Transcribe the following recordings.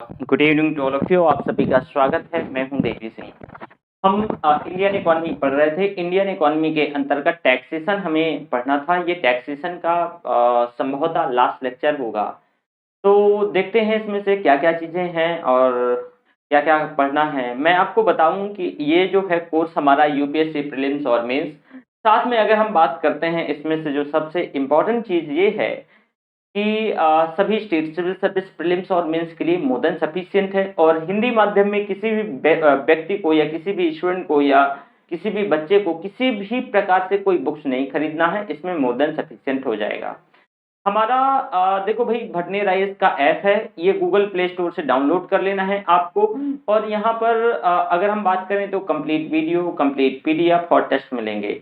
Good evening to all of you. आप सभी का स्वागत है। मैं हूं देवी सिंह। हम इंडियन इकोनॉमी पढ़ रहे थे। इंडियन इकोनॉमी के अंतर्गत टैक्सेशन हमें पढ़ना था। ये टैक्सेशन का संभवतः लास्ट लेक्चर होगा। तो देखते हैं इसमें से क्या क्या चीज़ें हैं और क्या क्या पढ़ना है। मैं आपको बताऊं कि ये जो है कोर्स हमारा यूपीएससी प्रीलिम्स और मेंस, साथ में अगर हम बात करते हैं इसमें से जो सबसे इम्पोर्टेंट चीज़ ये है कि सभी स्टेट सिविल सर्विस प्रीलिम्स और मेंस के लिए मोर देन सफिशिएंट है। और हिंदी माध्यम में किसी भी व्यक्ति को या किसी भी स्टूडेंट को या किसी भी बच्चे को किसी भी प्रकार से कोई बुक्स नहीं खरीदना है, इसमें मोर देन सफिशिएंट हो जाएगा। हमारा देखो भाई, भटनी राइस का ऐप है, ये गूगल प्ले स्टोर से डाउनलोड कर लेना है आपको। और यहाँ पर अगर हम बात करें तो कंप्लीट वीडियो, कंप्लीट पीडीएफ और टेस्ट मिलेंगे।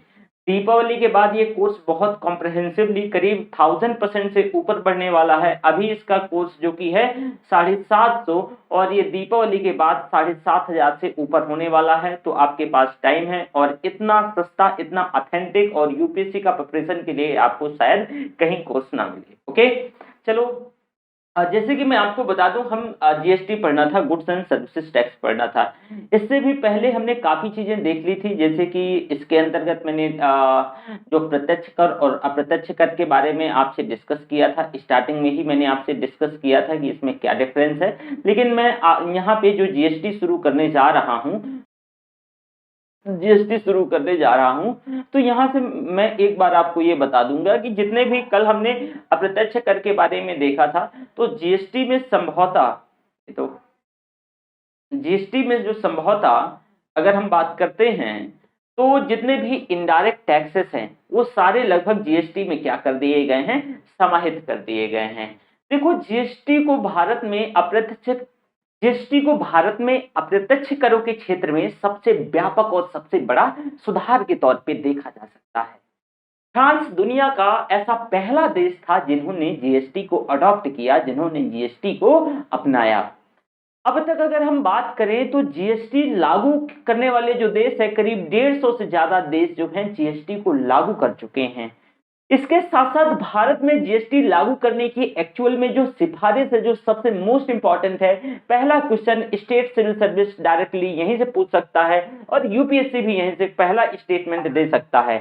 दीपावली के बाद ये कोर्स बहुत कॉम्प्रहेंसिवली करीब 1000% से ऊपर बढ़ने वाला है। अभी इसका कोर्स जो कि है 750, और ये दीपावली के बाद 7500 से ऊपर होने वाला है। तो आपके पास टाइम है, और इतना सस्ता, इतना ऑथेंटिक और यूपीएससी का प्रिपरेशन के लिए आपको शायद कहीं कोर्स ना मिले। ओके, चलो। जैसे कि मैं आपको बता दूं, हम जीएसटी पढ़ना था, गुड्स एंड सर्विसेज टैक्स पढ़ना था। इससे भी पहले हमने काफ़ी चीज़ें देख ली थी, जैसे कि इसके अंतर्गत मैंने जो प्रत्यक्ष कर और अप्रत्यक्ष कर के बारे में आपसे डिस्कस किया था। स्टार्टिंग में ही मैंने आपसे डिस्कस किया था कि इसमें क्या डिफरेंस है। लेकिन मैं यहाँ पे जो जीएसटी शुरू करने जा रहा हूँ, तो यहाँ से मैं एक बार आपको ये बता दूंगा कि जितने भी कल हमने अप्रत्यक्ष कर के बारे में देखा था, तो जीएसटी में संभवतः अगर हम बात करते हैं, तो जितने भी इनडायरेक्ट टैक्सेस हैं वो सारे लगभग जीएसटी में क्या कर दिए गए हैं, समाहित कर दिए गए हैं। देखो, जीएसटी को भारत में अप्रत्यक्ष करों के क्षेत्र में सबसे व्यापक और सबसे बड़ा सुधार के तौर पे देखा जा सकता है। फ्रांस दुनिया का ऐसा पहला देश था जिन्होंने जीएसटी को अडॉप्ट किया, जिन्होंने जीएसटी को अपनाया। अब तक अगर हम बात करें तो जीएसटी लागू करने वाले जो देश है, करीब 150 से ज्यादा देश जो हैं जीएसटी को लागू कर चुके हैं। इसके साथ साथ भारत में जीएसटी लागू करने की एक्चुअल में जो सिफारिश है, जो सबसे मोस्ट इंपॉर्टेंट है, पहला question state civil service directly यहीं से पूछ सकता है, और यूपीएससी भी यहीं से पहला स्टेटमेंट दे सकता है।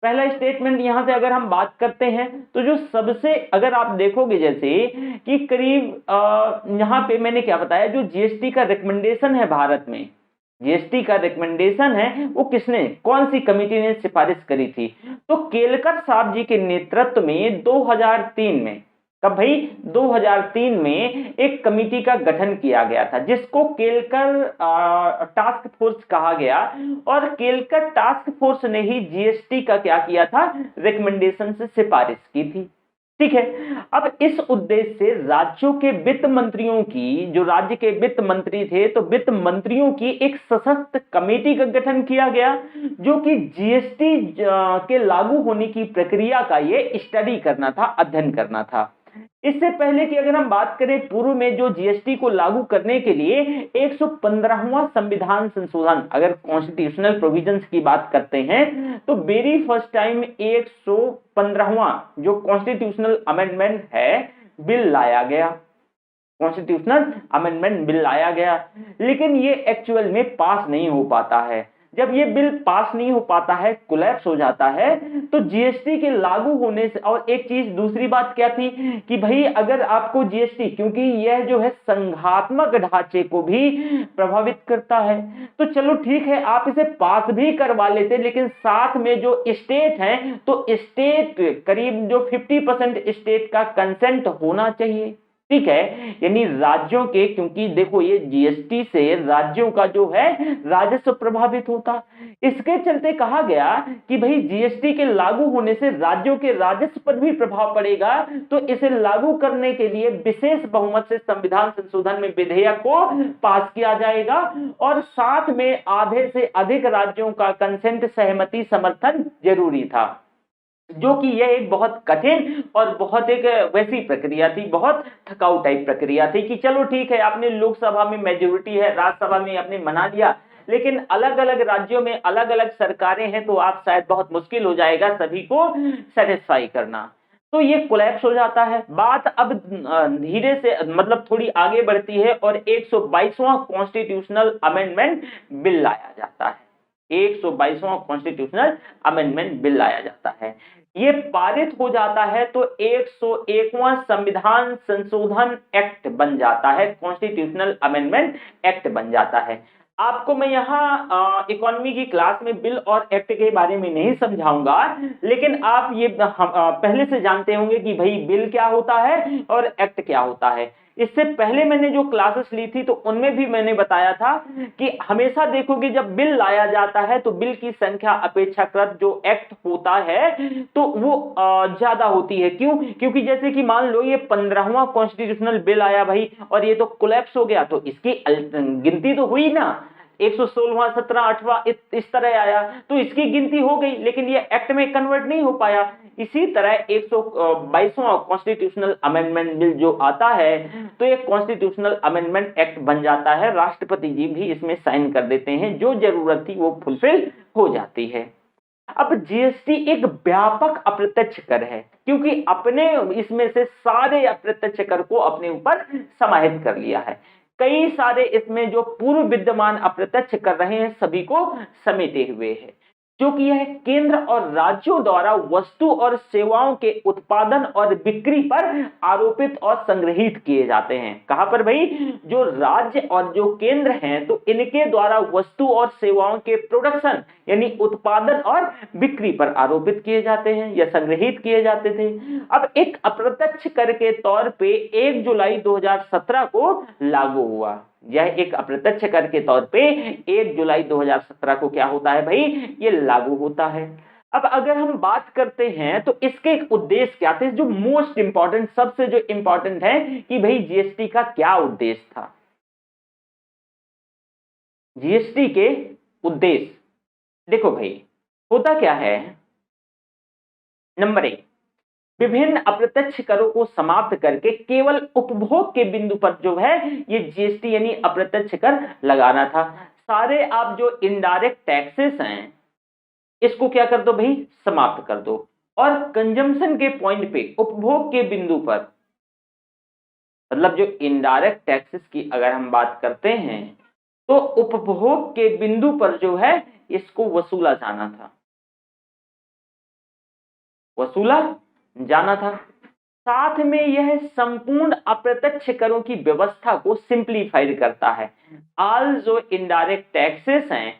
पहला स्टेटमेंट यहां से अगर हम बात करते हैं, तो जो सबसे, अगर आप देखोगे जैसे कि करीब यहाँ पे मैंने क्या बताया, जो जीएसटी का रिकमेंडेशन है भारत में, जीएसटी का रिकमेंडेशन है, वो किसने, कौन सी कमेटी ने सिफारिश करी थी, तो केलकर साहब जी के नेतृत्व में 2003 में, कब भाई, 2003 में एक कमेटी का गठन किया गया था, जिसको केलकर टास्क फोर्स कहा गया। और केलकर टास्क फोर्स ने ही जीएसटी का क्या किया था, रिकमेंडेशन से सिफारिश की थी। ठीक है। अब इस उद्देश्य से राज्यों के वित्त मंत्रियों की, जो राज्य के वित्त मंत्री थे, तो वित्त मंत्रियों की एक सशक्त कमेटी का गठन किया गया, जो कि जीएसटी के लागू होने की प्रक्रिया का ये स्टडी करना था, अध्ययन करना था। इससे पहले कि अगर हम बात करें, पूर्व में जो जीएसटी को लागू करने के लिए 115वां संविधान संशोधन, अगर कॉन्स्टिट्यूशनल प्रोविजंस की बात करते हैं, तो वेरी फर्स्ट टाइम 115वां जो कॉन्स्टिट्यूशनल अमेंडमेंट है बिल लाया गया, कॉन्स्टिट्यूशनल अमेंडमेंट बिल लाया गया। लेकिन ये एक्चुअल में पास नहीं हो पाता है। जब ये बिल पास नहीं हो पाता है, कोलैप्स हो जाता है, तो जीएसटी के लागू होने से, और एक चीज दूसरी बात क्या थी कि भाई अगर आपको जीएसटी, क्योंकि यह जो है संघात्मक ढांचे को भी प्रभावित करता है, तो चलो ठीक है, आप इसे पास भी करवा लेते, लेकिन साथ में जो स्टेट है, तो स्टेट करीब जो 50% स्टेट का कंसेंट होना चाहिए। ठीक है, यानी राज्यों के, क्योंकि देखो ये जीएसटी से राज्यों का जो है राजस्व प्रभावित होता, इसके चलते कहा गया कि भाई जीएसटी के लागू होने से राज्यों के राजस्व पर भी प्रभाव पड़ेगा, तो इसे लागू करने के लिए विशेष बहुमत से संविधान संशोधन में विधेयक को पास किया जाएगा, और साथ में आधे से अधिक राज्यों का कंसेंट, सहमति, समर्थन जरूरी था। जो कि यह एक बहुत कठिन और बहुत एक वैसी प्रक्रिया थी, बहुत थकाऊ टाइप प्रक्रिया थी कि चलो ठीक है, आपने लोकसभा में मेजोरिटी है, राज्यसभा में आपने मना लिया, लेकिन अलग अलग राज्यों में अलग अलग सरकारें हैं, तो आप शायद बहुत मुश्किल हो जाएगा सभी को सेटिस्फाई करना। तो ये कोलैप्स हो जाता है। बात अब धीरे से मतलब थोड़ी आगे बढ़ती है और 122वां कॉन्स्टिट्यूशनल अमेंडमेंट बिल लाया जाता है। 122वां कॉन्स्टिट्यूशनल अमेंडमेंट बिल लाया जाता है। ये पारित हो जाता है तो 101वां संविधान संशोधन एक्ट बन जाता है, कॉन्स्टिट्यूशनल अमेंडमेंट एक्ट बन जाता है। आपको मैं यहाँ इकोनॉमी की क्लास में बिल और एक्ट के बारे में नहीं समझाऊंगा, लेकिन आप ये पहले से जानते होंगे कि भाई बिल क्या होता है और एक्ट क्या होता है। इससे पहले मैंने जो क्लासेस ली थी तो उनमें भी मैंने बताया था कि हमेशा देखोगे जब बिल लाया जाता है तो बिल की संख्या अपेक्षाकृत जो एक्ट होता है तो वो ज्यादा होती है। क्यों? क्योंकि जैसे कि मान लो ये 15वां कॉन्स्टिट्यूशनल बिल आया भाई और ये तो कोलैप्स हो गया, तो इसकी गिनती तो हुई ना, 116वां 17 8वां इस तरह आया तो इसकी गिनती हो गई, लेकिन ये एक्ट में कन्वर्ट नहीं हो पाया। इसी तरह 122वां कॉन्स्टिट्यूशनल अमेंडमेंट बिल जो आता है तो ये कॉन्स्टिट्यूशनल अमेंडमेंट एक्ट बन जाता है। राष्ट्रपति जी भी इसमें साइन कर देते हैं, जो जरूरत थी वो फुलफिल हो जाती है। अब जीएसटी एक व्यापक अप्रत्यक्ष कर है क्योंकि अपने इसमें से सारे अप्रत्यक्ष कर को अपने ऊपर समाहित कर लिया है। कई सारे इसमें जो पूर्व विद्यमान अप्रत्यक्ष कर रहे हैं सभी को समेटे हुए है, जो कि यह केंद्र और राज्यों द्वारा वस्तु और सेवाओं के उत्पादन और बिक्री पर आरोपित और संग्रहित किए जाते हैं। कहां पर भाई? जो राज्य और जो केंद्र हैं तो इनके द्वारा वस्तु और सेवाओं के प्रोडक्शन यानी उत्पादन और बिक्री पर आरोपित किए जाते हैं या संग्रहित किए जाते थे। अब एक अप्रत्यक्ष कर के तौर पे 1 जुलाई 2017 को लागू हुआ। यह एक अप्रत्यक्ष कर के तौर पे 1 जुलाई 2017 को क्या होता है भाई? ये लागू होता है। अब अगर हम बात करते हैं तो इसके उद्देश्य क्या थे, जो मोस्ट इंपॉर्टेंट, सबसे जो इंपॉर्टेंट है कि भाई जीएसटी का क्या उद्देश्य था। जीएसटी के उद्देश्य देखो भाई, होता क्या है। नंबर 1, विभिन्न अप्रत्यक्ष करों को समाप्त करके केवल उपभोग के बिंदु पर जो है ये जीएसटी यानी अप्रत्यक्ष कर लगाना था। सारे आप जो इनडायरेक्ट टैक्सेस हैं इसको क्या कर दो भाई? समाप्त कर दो। और कंजम्पशन के पॉइंट पे, उपभोग के बिंदु पर, मतलब जो इनडायरेक्ट टैक्सेस की अगर हम बात करते हैं तो उपभोग के बिंदु पर जो है इसको वसूला जाना था, वसूला जाना था। साथ में यह संपूर्ण अप्रत्यक्ष करों की व्यवस्था को सिंप्लीफाइड करता है। ऑल जो इनडायरेक्ट टैक्सेस हैं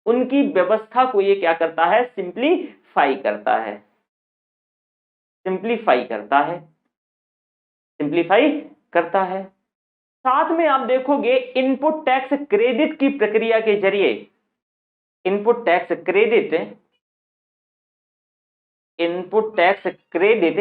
उनकी व्यवस्था को ये क्या करता है? सिंप्लीफाई करता है, सिंप्लीफाई करता है, सिंप्लीफाई करता है। साथ में आप देखोगे इनपुट टैक्स क्रेडिट की प्रक्रिया के जरिए, input tax credit, input tax credit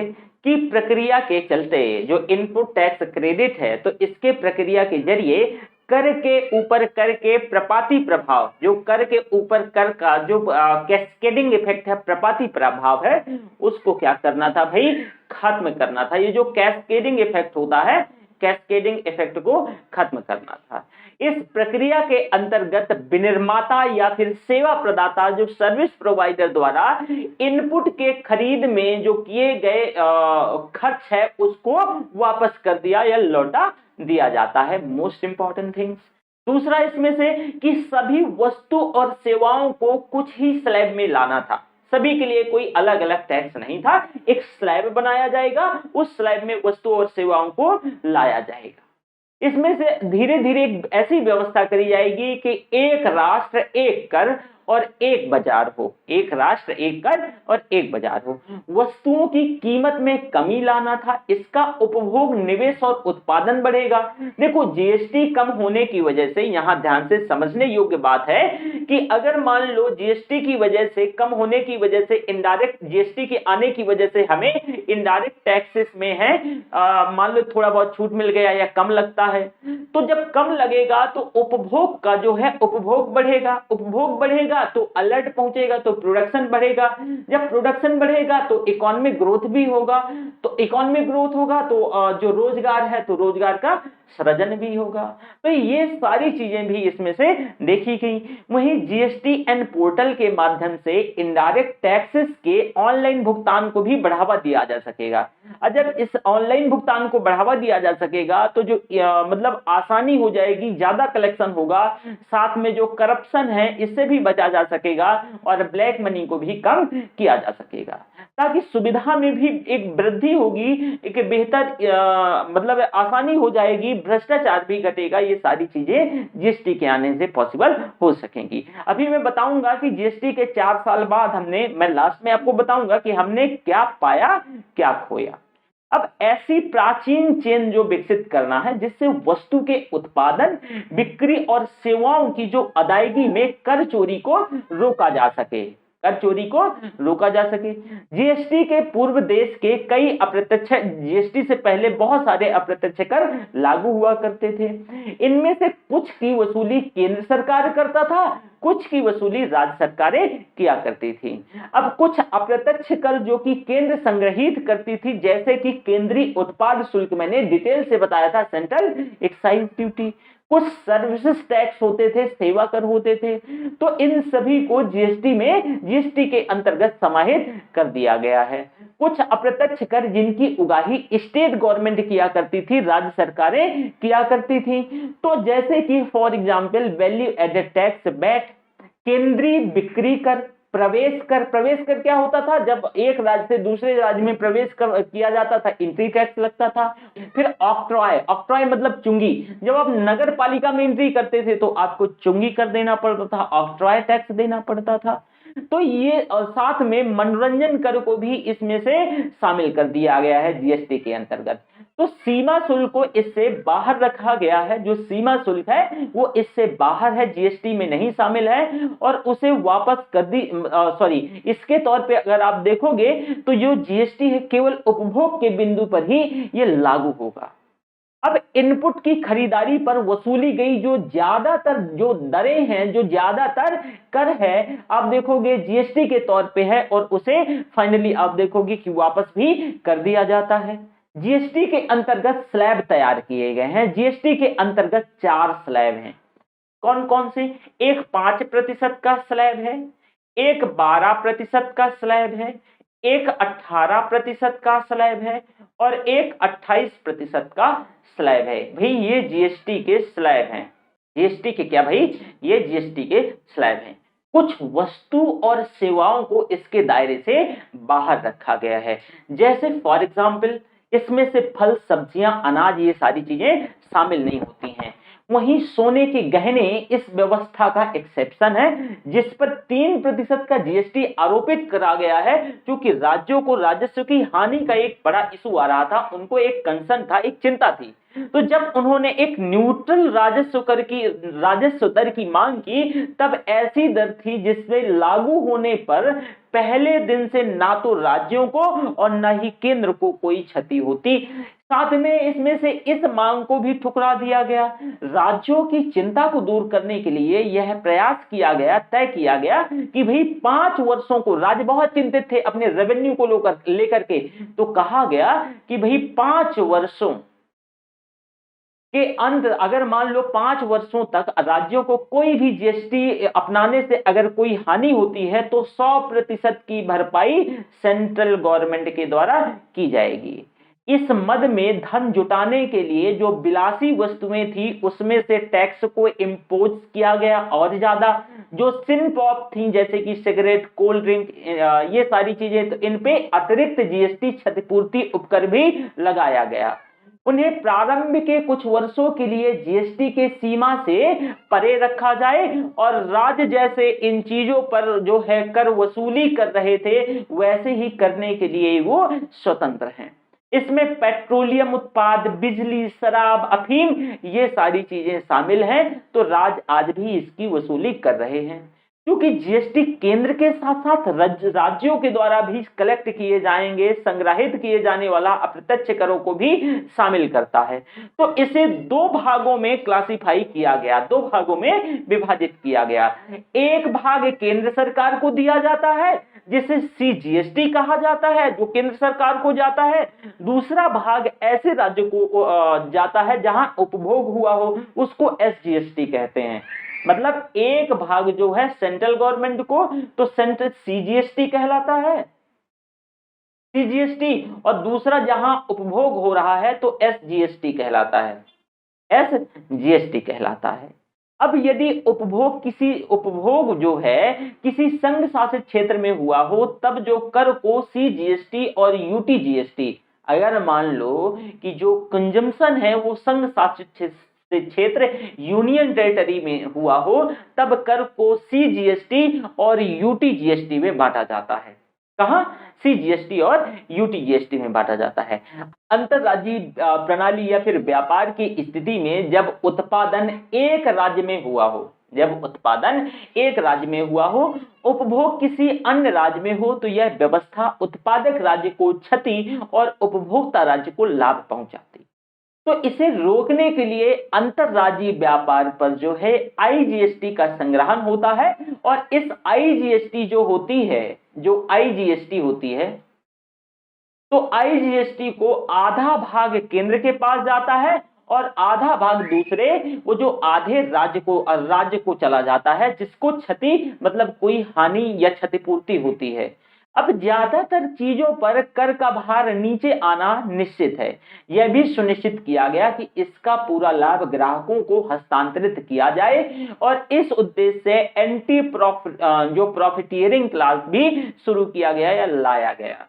की प्रक्रिया के चलते, जो इनपुट टैक्स क्रेडिट है तो इसके प्रक्रिया के जरिए कर के ऊपर कर के प्रपाती प्रभाव, जो कर के ऊपर कर का जो कैस्केडिंग इफेक्ट है, प्रपाती प्रभाव है, उसको क्या करना था भाई? खत्म करना था। ये जो कैस्केडिंग इफेक्ट होता है, कैस्केडिंग इफेक्ट को खत्म करना था। इस प्रक्रिया के अंतर्गत विनिर्माता या फिर सेवा प्रदाता, जो सर्विस प्रोवाइडर द्वारा इनपुट के खरीद में जो किए गए खर्च है उसको वापस कर दिया या लौटा दिया जाता है। Most important things. दूसरा इसमें से कि सभी वस्तु और सेवाओं को कुछ ही स्लैब में लाना था, सभी के लिए कोई अलग अलग टैक्स नहीं था। एक स्लैब बनाया जाएगा, उस स्लैब में वस्तु और सेवाओं को लाया जाएगा। इसमें से धीरे धीरे ऐसी व्यवस्था करी जाएगी कि एक राष्ट्र एक कर और एक बाजार हो, एक राष्ट्र एक कर और एक बाजार हो। वस्तुओं की कीमत में कमी लाना था, इसका उपभोग, निवेश और उत्पादन बढ़ेगा। देखो जीएसटी कम होने की वजह से, यहां ध्यान से समझने योग्य बात है कि अगर मान लो जीएसटी की वजह से, कम होने की वजह से, इनडायरेक्ट जीएसटी के आने की वजह से हमें इनडायरेक्ट टैक्सेस में है मान लो थोड़ा बहुत छूट मिल गया या कम लगता है, तो जब कम लगेगा तो उपभोग का जो है उपभोग बढ़ेगा, उपभोग बढ़ेगा तो अलर्ट पहुंचेगा तो प्रोडक्शन बढ़ेगा, जब प्रोडक्शन बढ़ेगा तो इकोनॉमिक ग्रोथ भी होगा, तो इकोनॉमिक ग्रोथ होगा तो जो रोजगार है तो रोजगार का सृजन भी होगा। तो ये सारी चीजें भी इसमें से देखी गई। वहीं जीएसटीएन पोर्टल के माध्यम से इनडायरेक्ट टैक्सेस के ऑनलाइन भुगतान को भी बढ़ावा दिया जा सकेगा। और जब इस ऑनलाइन भुगतान को बढ़ावा दिया जा सकेगा तो जो मतलब आसानी हो जाएगी, ज्यादा कलेक्शन होगा, साथ में जो करप्शन है इससे भी बचा जा सकेगा और ब्लैक मनी को भी कम किया जा सकेगा, ताकि सुविधा में भी एक वृद्धि होगी, एक बेहतर मतलब आसानी हो जाएगी, भ्रष्टाचार भी घटेगा। ये सारी चीजें जीएसटी के आने से पॉसिबल हो सकेंगी। अभी मैं बताऊंगा कि जीएसटी के 4 साल बाद मैं लास्ट में आपको बताऊंगा कि हमने क्या पाया क्या खोया। अब ऐसी प्राचीन चेन जो विकसित करना है जिससे वस्तु के उत्पादन, बिक्री और सेवाओं की जो अदायगी में कर चोरी को रोका जा सके, जीएसटी के पूर्व देश के कई अप्रत्यक्ष, जीएसटी से पहले बहुत सारे अप्रत्यक्ष कर लागू हुआ करते थे। इनमें से कुछ की वसूली केंद्र सरकार करता था, कुछ की वसूली राज्य सरकारें किया करती थी। अब कुछ अप्रत्यक्ष कर जो कि केंद्र संग्रहित करती थी, जैसे कि केंद्रीय उत्पाद शुल्क, मैंने डिटेल से बताया था, सेंट्रल एक्साइज ड्यूटी, कुछ सर्विसेज टैक्स होते थे, सेवा कर होते थे। तो इन सभी को जीएसटी के अंतर्गत समाहित कर दिया गया है। कुछ अप्रत्यक्ष कर जिनकी उगाही स्टेट गवर्नमेंट किया करती थी, राज्य सरकारें किया करती थी, तो जैसे कि for example value added tax, VAT, केंद्रीय बिक्री कर, प्रवेश कर क्या होता था, जब एक राज्य से दूसरे राज्य में प्रवेश किया जाता था एंट्री टैक्स लगता था। फिर ऑक्ट्रॉय मतलब चुंगी, जब आप नगर पालिका में एंट्री करते थे तो आपको चुंगी कर देना पड़ता था, ऑक्ट्रॉय टैक्स देना पड़ता था। तो ये साथ में मनोरंजन कर को भी इसमें से शामिल कर दिया गया है जीएसटी के अंतर्गत। तो सीमा शुल्क को इससे बाहर रखा गया है, जो सीमा शुल्क है वो इससे बाहर है, जीएसटी में नहीं शामिल है, और उसे वापस कर दी इसके तौर पे अगर आप देखोगे तो जो जीएसटी है केवल उपभोग के बिंदु पर ही ये लागू होगा। अब इनपुट की खरीदारी पर वसूली गई जो ज्यादातर जो दरें हैं, जो ज्यादातर कर है, आप देखोगे जीएसटी के तौर पे है, और उसे फाइनली आप देखोगे कि वापस भी कर दिया जाता है। जीएसटी के अंतर्गत स्लैब तैयार किए गए हैं। जीएसटी के अंतर्गत 4 स्लैब हैं। कौन कौन से? एक 5% का स्लैब है, एक 12% का स्लैब है, एक 18% का स्लैब है, और एक 28% का स्लैब है। भाई ये जीएसटी के स्लैब हैं। जीएसटी के क्या भाई? ये जीएसटी के स्लैब हैं। कुछ वस्तु और सेवाओं को इसके दायरे से बाहर रखा गया है, जैसे फॉर एग्जाम्पल इसमें से फल, सब्जियां, अनाज, ये सारी चीजें शामिल नहीं होती हैं। वहीं सोने के गहने इस व्यवस्था का एक्सेप्शन है, जिस पर 3% का जीएसटी आरोपित करा गया है, क्योंकि राज्यों को राजस्व की हानि का एक बड़ा इशू आ रहा था, उनको एक कंसर्न था, एक चिंता थी। तो जब उन्होंने एक न्यूट्रल राजस्व दर की मांग की, तब ऐसी दर थी जिससे लागू होने पर पहले दिन से ना तो राज्यों को और ना ही केंद्र को कोई क्षति होती। साथ में इसमें से इस मांग को भी ठुकरा दिया गया। राज्यों की चिंता को दूर करने के लिए यह प्रयास किया गया, तय किया गया कि भाई 5 वर्षों को, राज्य बहुत चिंतित थे अपने रेवेन्यू को लेकर के, तो कहा गया कि भाई 5 वर्षों के अंत, अगर मान लो 5 वर्षों तक राज्यों को कोई भी जीएसटी अपनाने से अगर कोई हानि होती है तो 100% की भरपाई सेंट्रल गवर्नमेंट के द्वारा की जाएगी। इस मद में धन जुटाने के लिए जो विलासी वस्तुएं थी उसमें से टैक्स को इम्पोज किया गया और ज्यादा। जो सिन पॉप थी जैसे कि सिगरेट, कोल्ड ड्रिंक, ये सारी चीजें, तो इन पे अतिरिक्त जीएसटी क्षतिपूर्ति उपकर भी लगाया गया। उन्हें प्रारंभ के कुछ वर्षों के लिए जीएसटी के सीमा से परे रखा जाए, और राज्य जैसे इन चीजों पर जो है कर वसूली कर रहे थे वैसे ही करने के लिए वो स्वतंत्र हैं। इसमें पेट्रोलियम उत्पाद, बिजली, शराब, अफीम, ये सारी चीजें शामिल हैं। तो राज्य आज भी इसकी वसूली कर रहे हैं, क्योंकि जीएसटी केंद्र के साथ साथ राज्यों के द्वारा भी कलेक्ट किए जाएंगे, संग्रहित किए जाने वाला अप्रत्यक्ष करों को भी शामिल करता है। तो इसे 2 भागों में क्लासिफाई किया गया, 2 भागों में विभाजित किया गया। एक भाग केंद्र सरकार को दिया जाता है, जिसे CGST कहा जाता है, जो केंद्र सरकार को जाता है। दूसरा भाग ऐसे राज्य को जाता है जहां उपभोग हुआ हो, उसको SGST कहते हैं। मतलब एक भाग जो है सेंट्रल गवर्नमेंट को, तो सेंट्रल CGST कहलाता है, CGST, और दूसरा जहां उपभोग हो रहा है तो SGST कहलाता है, SGST कहलाता है। अब यदि उपभोग जो है किसी संघ शासित क्षेत्र में हुआ हो, तब जो कर को CGST और UTGST, अगर मान लो कि जो कंजम्पशन है वो संघ शासित क्षेत्र यूनियन टेरिटरी में हुआ हो, तब कर को CGST और UTGST में बांटा जाता है। कहां? CGST और UTGST में बांटा जाता है। अंतरराज्यीय प्रणाली या फिर व्यापार की स्थिति में जब उत्पादन एक राज्य में हुआ हो, उपभोग किसी अन्य राज्य में हो, तो यह व्यवस्था उत्पादक राज्य को क्षति और उपभोक्ता राज्य को लाभ पहुंचाती। तो इसे रोकने के लिए अंतरराज्यीय व्यापार पर जो है IGST का संग्रहण होता है, और इस IGST जो होती है, तो IGST को आधा भाग केंद्र के पास जाता है और आधा भाग दूसरे वो जो आधे राज्य को चला जाता है, जिसको क्षति मतलब कोई हानि या क्षतिपूर्ति होती है। अब ज्यादातर चीजों पर कर का भार नीचे आना निश्चित है। यह भी सुनिश्चित किया गया कि इसका पूरा लाभ ग्राहकों को हस्तांतरित किया जाए, और इस उद्देश्य से एंटी प्रॉफिटियरिंग क्लास भी शुरू किया गया या लाया गया।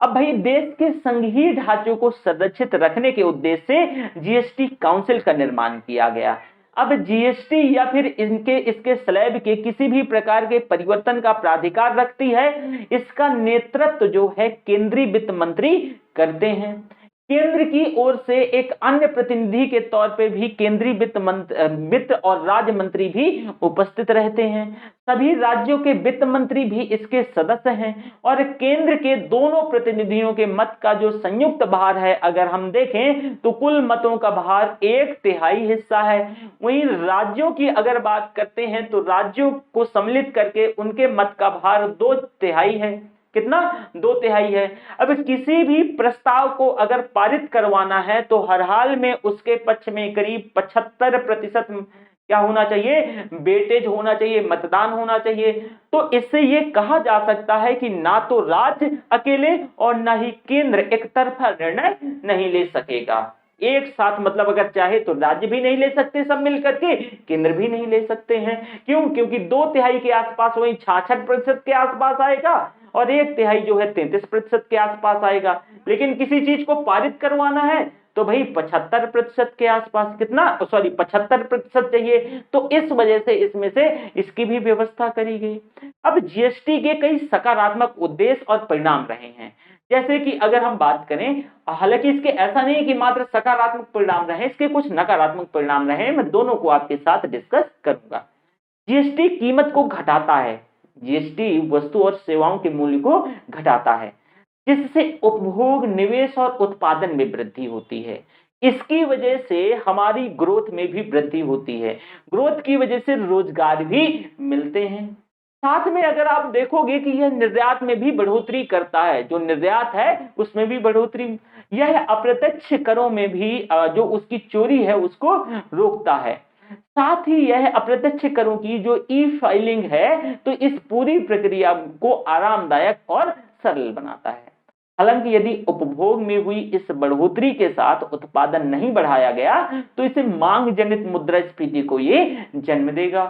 अब भाई देश के संघीय ढांचे को संरक्षित रखने के उद्देश्य से GST काउंसिल का निर्माण किया गया। अब GST या फिर इसके स्लैब के किसी भी प्रकार के परिवर्तन का प्राधिकार रखती है। इसका नेतृत्व जो है केंद्रीय वित्त मंत्री करते हैं। केंद्र की ओर से एक अन्य प्रतिनिधि के तौर पे भी केंद्रीय वित्त और राज्य मंत्री भी उपस्थित रहते हैं। सभी राज्यों के वित्त मंत्री भी इसके सदस्य हैं, और केंद्र के दोनों प्रतिनिधियों के मत का जो संयुक्त भार है, अगर हम देखें तो कुल मतों का भार 1/3 हिस्सा है। वहीं राज्यों की अगर बात करते हैं तो राज्यों को सम्मिलित करके उनके मत का भार 2/3 है। कितना? 2/3 है। अब किसी भी प्रस्ताव को अगर पारित करवाना है तो हर हाल में उसके पक्ष में करीब 75% क्या होना चाहिए? वेटेज होना चाहिए, मतदान होना चाहिए। तो इससे ये कहा जा सकता है कि ना तो राज्य अकेले और ना ही केंद्र एक तरफा निर्णय नहीं ले सकेगा। एक साथ मतलब अगर चाहे तो राज्य भी नहीं ले सकते सब मिलकर के, केंद्र भी नहीं ले सकते हैं। क्यों? क्योंकि 2/3 के आसपास वही 66% के आसपास आएगा, और 1/3 जो है 33% के आसपास आएगा। लेकिन किसी चीज को पारित करवाना है तो भाई 75% के आसपास, कितना? 75% चाहिए। तो इस वजह से इसमें से इसकी भी व्यवस्था करी गई। अब GST के कई सकारात्मक उद्देश्य और परिणाम रहे हैं। जैसे कि अगर हम बात करें, हालांकि इसके ऐसा नहीं कि मात्र सकारात्मक परिणाम रहे, इसके कुछ नकारात्मक परिणाम रहे। मैं दोनों को आपके साथ डिस्कस करूंगा। GST कीमत को घटाता है। GST वस्तु और सेवाओं के मूल्य को घटाता है, जिससे उपभोग, निवेश और उत्पादन में वृद्धि होती है। इसकी वजह से हमारी ग्रोथ में भी वृद्धि होती है। ग्रोथ की वजह से रोजगार भी मिलते हैं। साथ में अगर आप देखोगे कि यह निर्यात में भी बढ़ोतरी करता है, जो निर्यात है उसमें भी बढ़ोतरी। यह अप्रत्यक्ष करों में भी जो उसकी चोरी है उसको रोकता है। साथ ही यह अप्रत्यक्ष करों की जो ई-फाइलिंग है, तो इस पूरी प्रक्रिया को आरामदायक और सरल बनाता है। हालांकि यदि उपभोग में हुई इस बढ़ोतरी के साथ उत्पादन नहीं बढ़ाया गया तो इसे मांग जनित मुद्रास्फीति को ये जन्म देगा।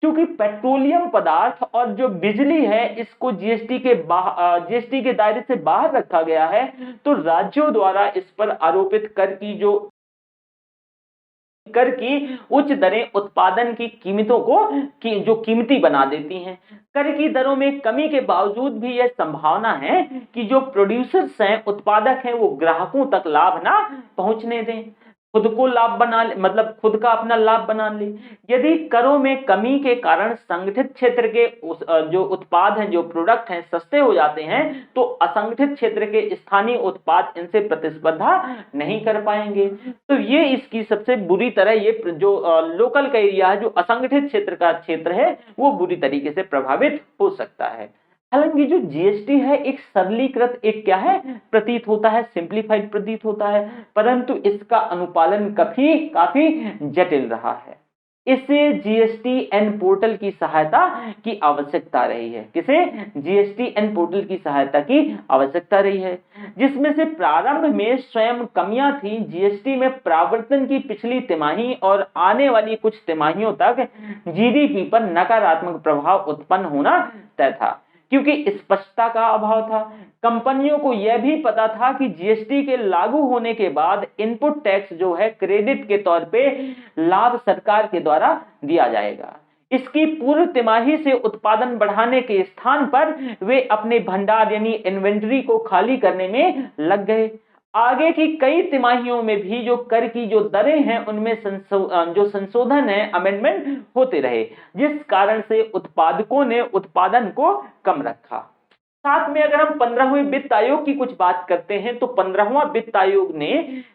क्योंकि पेट्रोलियम पदार्थ और जो बिजली है इसको GST के दायरे से बाहर रखा गया है, तो राज्यों द्वारा इस पर आरोपित कर की उच्च दरें उत्पादन की कीमतों को जो कीमती बना देती हैं। कर की दरों में कमी के बावजूद भी यह संभावना है कि जो प्रोड्यूसर्स हैं, उत्पादक हैं, वो ग्राहकों तक लाभ ना पहुंचने दें, खुद को लाभ बना ले, मतलब खुद का अपना लाभ बना ले। यदि करों में कमी के कारण संगठित क्षेत्र के जो उत्पाद हैं, जो प्रोडक्ट हैं, सस्ते हो जाते हैं, तो असंगठित क्षेत्र के स्थानीय उत्पाद इनसे प्रतिस्पर्धा नहीं कर पाएंगे। तो ये इसकी सबसे बुरी तरह, ये जो लोकल का एरिया है, जो असंगठित क्षेत्र है, वो बुरी तरीके से प्रभावित हो सकता है। हालांकि जो जीएसटी है एक सरलीकृत, एक क्या है, प्रतीत होता है, सिंप्लीफाइड प्रतीत होता है, परंतु इसका अनुपालन काफी जटिल रहा है। इसे जीएसटी एन पोर्टल की सहायता की आवश्यकता रही है। किसे? जीएसटी एन पोर्टल की सहायता की आवश्यकता रही है, जिसमें से प्रारंभ में स्वयं कमियां थी। जीएसटी में प्रावर्तन की पिछली तिमाही और आने वाली कुछ तिमाहियों तक जीडीपी पर नकारात्मक प्रभाव उत्पन्न होना तय था, क्योंकि स्पष्टता का अभाव था। कंपनियों को यह भी पता था कि जीएसटी के लागू होने के बाद इनपुट टैक्स जो है क्रेडिट के तौर पे लाभ सरकार के द्वारा दिया जाएगा। इसकी पूर्व तिमाही से उत्पादन बढ़ाने के स्थान पर वे अपने भंडार यानी इन्वेंटरी को खाली करने में लग गए। आगे की कई तिमाहियों में भी जो कर की जो दरें हैं उनमें जो संशोधन है, अमेंडमेंट होते रहे, जिस कारण से उत्पादकों ने उत्पादन को कम रखा। साथ में अगर हम 15वें वित्त आयोग की कुछ बात करते हैं तो 15वां वित्त आयोग ने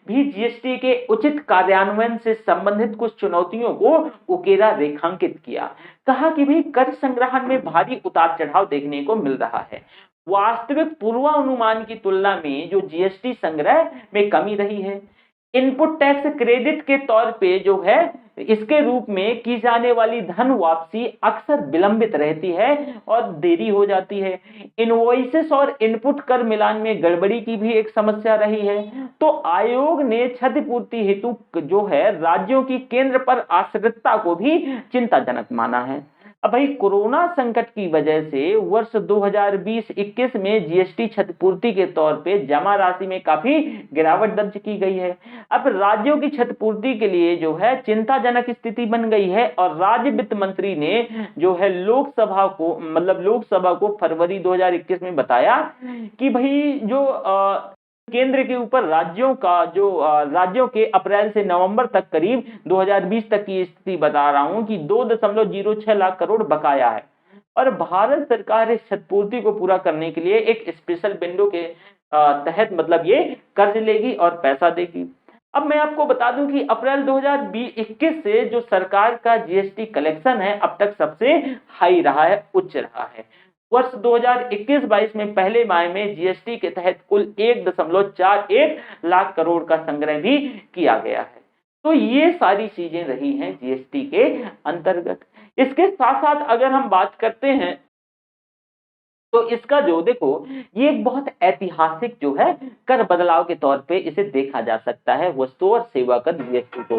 भी जीएसटी के उचित कार्यान्वयन से संबंधित कुछ चुनौतियों को उकेरा, रेखांकित किया। कहा कि भाई कर संग्रहण में भारी उतार चढ़ाव देखने को मिल रहा है। वास्तविक पूर्वानुमान की तुलना में जो जीएसटी संग्रह में कमी रही है। इनपुट टैक्स क्रेडिट के तौर पे जो है इसके रूप में की जाने वाली धन वापसी अक्सर विलंबित रहती है और देरी हो जाती है। इनवॉइसेस और इनपुट कर मिलान में गड़बड़ी की भी एक समस्या रही है। तो आयोग ने क्षतिपूर्ति हेतु जो है राज्यों की केंद्र पर आश्रितता को भी चिंताजनक माना है। अब भाई कोरोना संकट की वजह से वर्ष 2020-21 में जीएसटी क्षतिपूर्ति के तौर पे जमा राशि में काफी गिरावट दर्ज की गई है। अब राज्यों की क्षतिपूर्ति के लिए जो है चिंताजनक स्थिति बन गई है और राज्य वित्त मंत्री ने जो है लोकसभा को फरवरी 2021 में बताया कि भाई जो केंद्र के ऊपर राज्यों के अप्रैल से नवंबर तक करीब 2020 तक की स्थिति बता रहा हूं कि 2.06 लाख करोड़ बकाया है और भारत सरकार इस क्षतिपूर्ति को पूरा करने के लिए एक स्पेशल विंडो के तहत मतलब ये कर्ज लेगी और पैसा देगी। अब मैं आपको बता दूं कि अप्रैल 2021 से जो सरकार का जीएसटी कलेक्शन है अब तक सबसे हाई रहा है, उच्च रहा है। वर्ष 2021-22 में पहले माह में जीएसटी के तहत कुल 1.41 लाख करोड़ का संग्रह भी किया गया है। तो ये सारी चीजें रही हैं जीएसटी के अंतर्गत। इसके साथ साथ अगर हम बात करते हैं तो इसका जो देखो ये एक बहुत ऐतिहासिक जो है कर बदलाव के तौर पे इसे देखा जा सकता है। वस्तु और सेवा कर जीएसटी को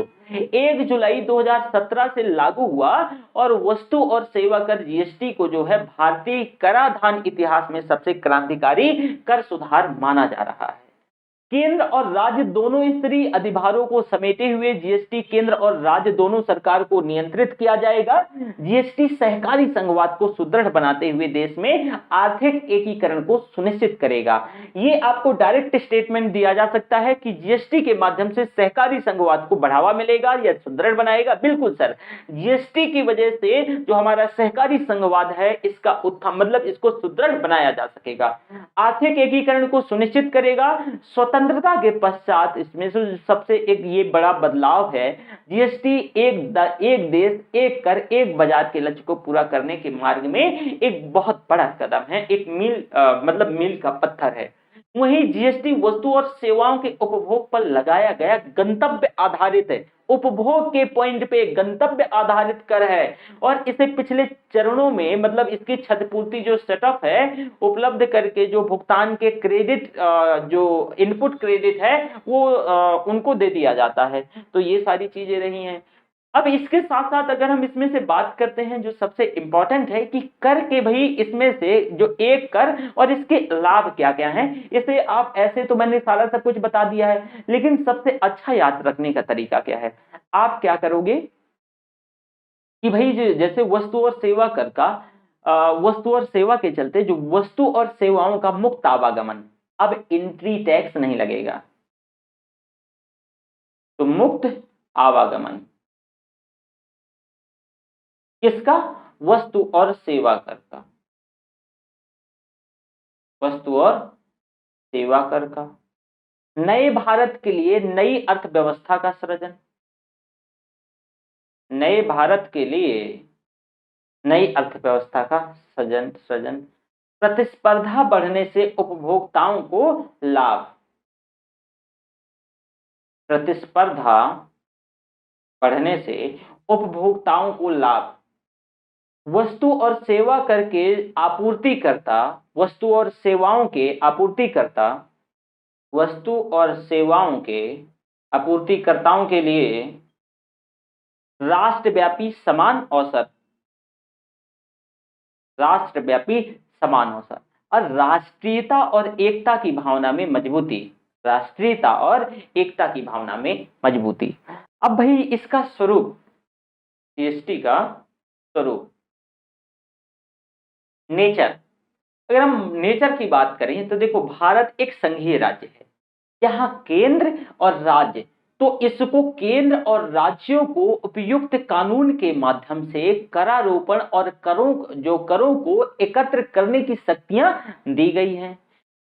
1 जुलाई 2017 से लागू हुआ और वस्तु और सेवा कर जीएसटी को जो है भारतीय कराधान इतिहास में सबसे क्रांतिकारी कर सुधार माना जा रहा है। केंद्र और राज्य दोनों स्तरीय अधिभारों को समेटे हुए जीएसटी केंद्र और राज्य दोनों सरकार को नियंत्रित किया जाएगा। जीएसटी सहकारी संघवाद को सुदृढ़ बनाते हुए देश में आर्थिक एकीकरण को सुनिश्चित करेगा। ये आपको डायरेक्ट स्टेटमेंट दिया जा सकता है कि जीएसटी के माध्यम से सहकारी संघवाद को बढ़ावा मिलेगा या सुदृढ़ बनाएगा। बिल्कुल सर, जीएसटी की वजह से जो हमारा सहकारी संघवाद है इसका उत्थान मतलब इसको सुदृढ़ बनाया जा सकेगा। आर्थिक एकीकरण को सुनिश्चित करेगा। स्वतंत्रता के पश्चात इसमें से सबसे एक ये बड़ा बदलाव है, जीएसटी एक देश एक कर एक बाजार के लक्ष्य को पूरा करने के मार्ग में एक बहुत बड़ा कदम है, एक मील का पत्थर है। वहीं जीएसटी वस्तु और सेवाओं के उपभोग पर लगाया गया गंतव्य आधारित है, उपभोग के पॉइंट पे गंतव्य आधारित कर है और इसे पिछले चरणों में मतलब इसकी क्षतिपूर्ति जो सेटअप है उपलब्ध करके जो भुगतान के क्रेडिट जो इनपुट क्रेडिट है वो उनको दे दिया जाता है। तो ये सारी चीजें रही हैं। अब इसके साथ साथ अगर हम इसमें से बात करते हैं जो सबसे इंपॉर्टेंट है कि कर के भाई इसमें से जो एक कर और इसके लाभ क्या क्या हैं, इसे आप ऐसे तो मैंने सारा सब कुछ बता दिया है लेकिन सबसे अच्छा याद रखने का तरीका क्या है। आप क्या करोगे कि भाई जैसे वस्तु और सेवा कर का वस्तु और सेवा के चलते जो वस्तु और सेवाओं का मुक्त आवागमन, अब एंट्री टैक्स नहीं लगेगा। तो मुक्त आवागमन किसका? वस्तु और सेवा कर का, वस्तु और सेवा कर का। नए भारत के लिए नई अर्थव्यवस्था का सृजन, नए भारत के लिए नई अर्थव्यवस्था का सृजन प्रतिस्पर्धा बढ़ने से उपभोक्ताओं को लाभ। प्रतिस्पर्धा बढ़ने से उपभोक्ताओं को लाभ। वस्तु और सेवा कर के आपूर्तिकर्ता, वस्तु और सेवाओं के आपूर्तिकर्ता, वस्तु और सेवाओं के आपूर्तिकर्ताओं के लिए राष्ट्रव्यापी समान अवसर, राष्ट्रव्यापी समान अवसर और राष्ट्रीयता और एकता की भावना में मजबूती, राष्ट्रीयता और एकता की भावना में मजबूती। अब भाई इसका स्वरूप, जीएसटी का स्वरूप, नेचर। अगर हम नेचर की बात करें तो देखो, भारत एक संघीय राज्य है, यहाँ केंद्र और राज्य, तो इसको केंद्र और राज्यों को उपयुक्त कानून के माध्यम से करारोपण और करों को एकत्र करने की शक्तियां दी गई हैं।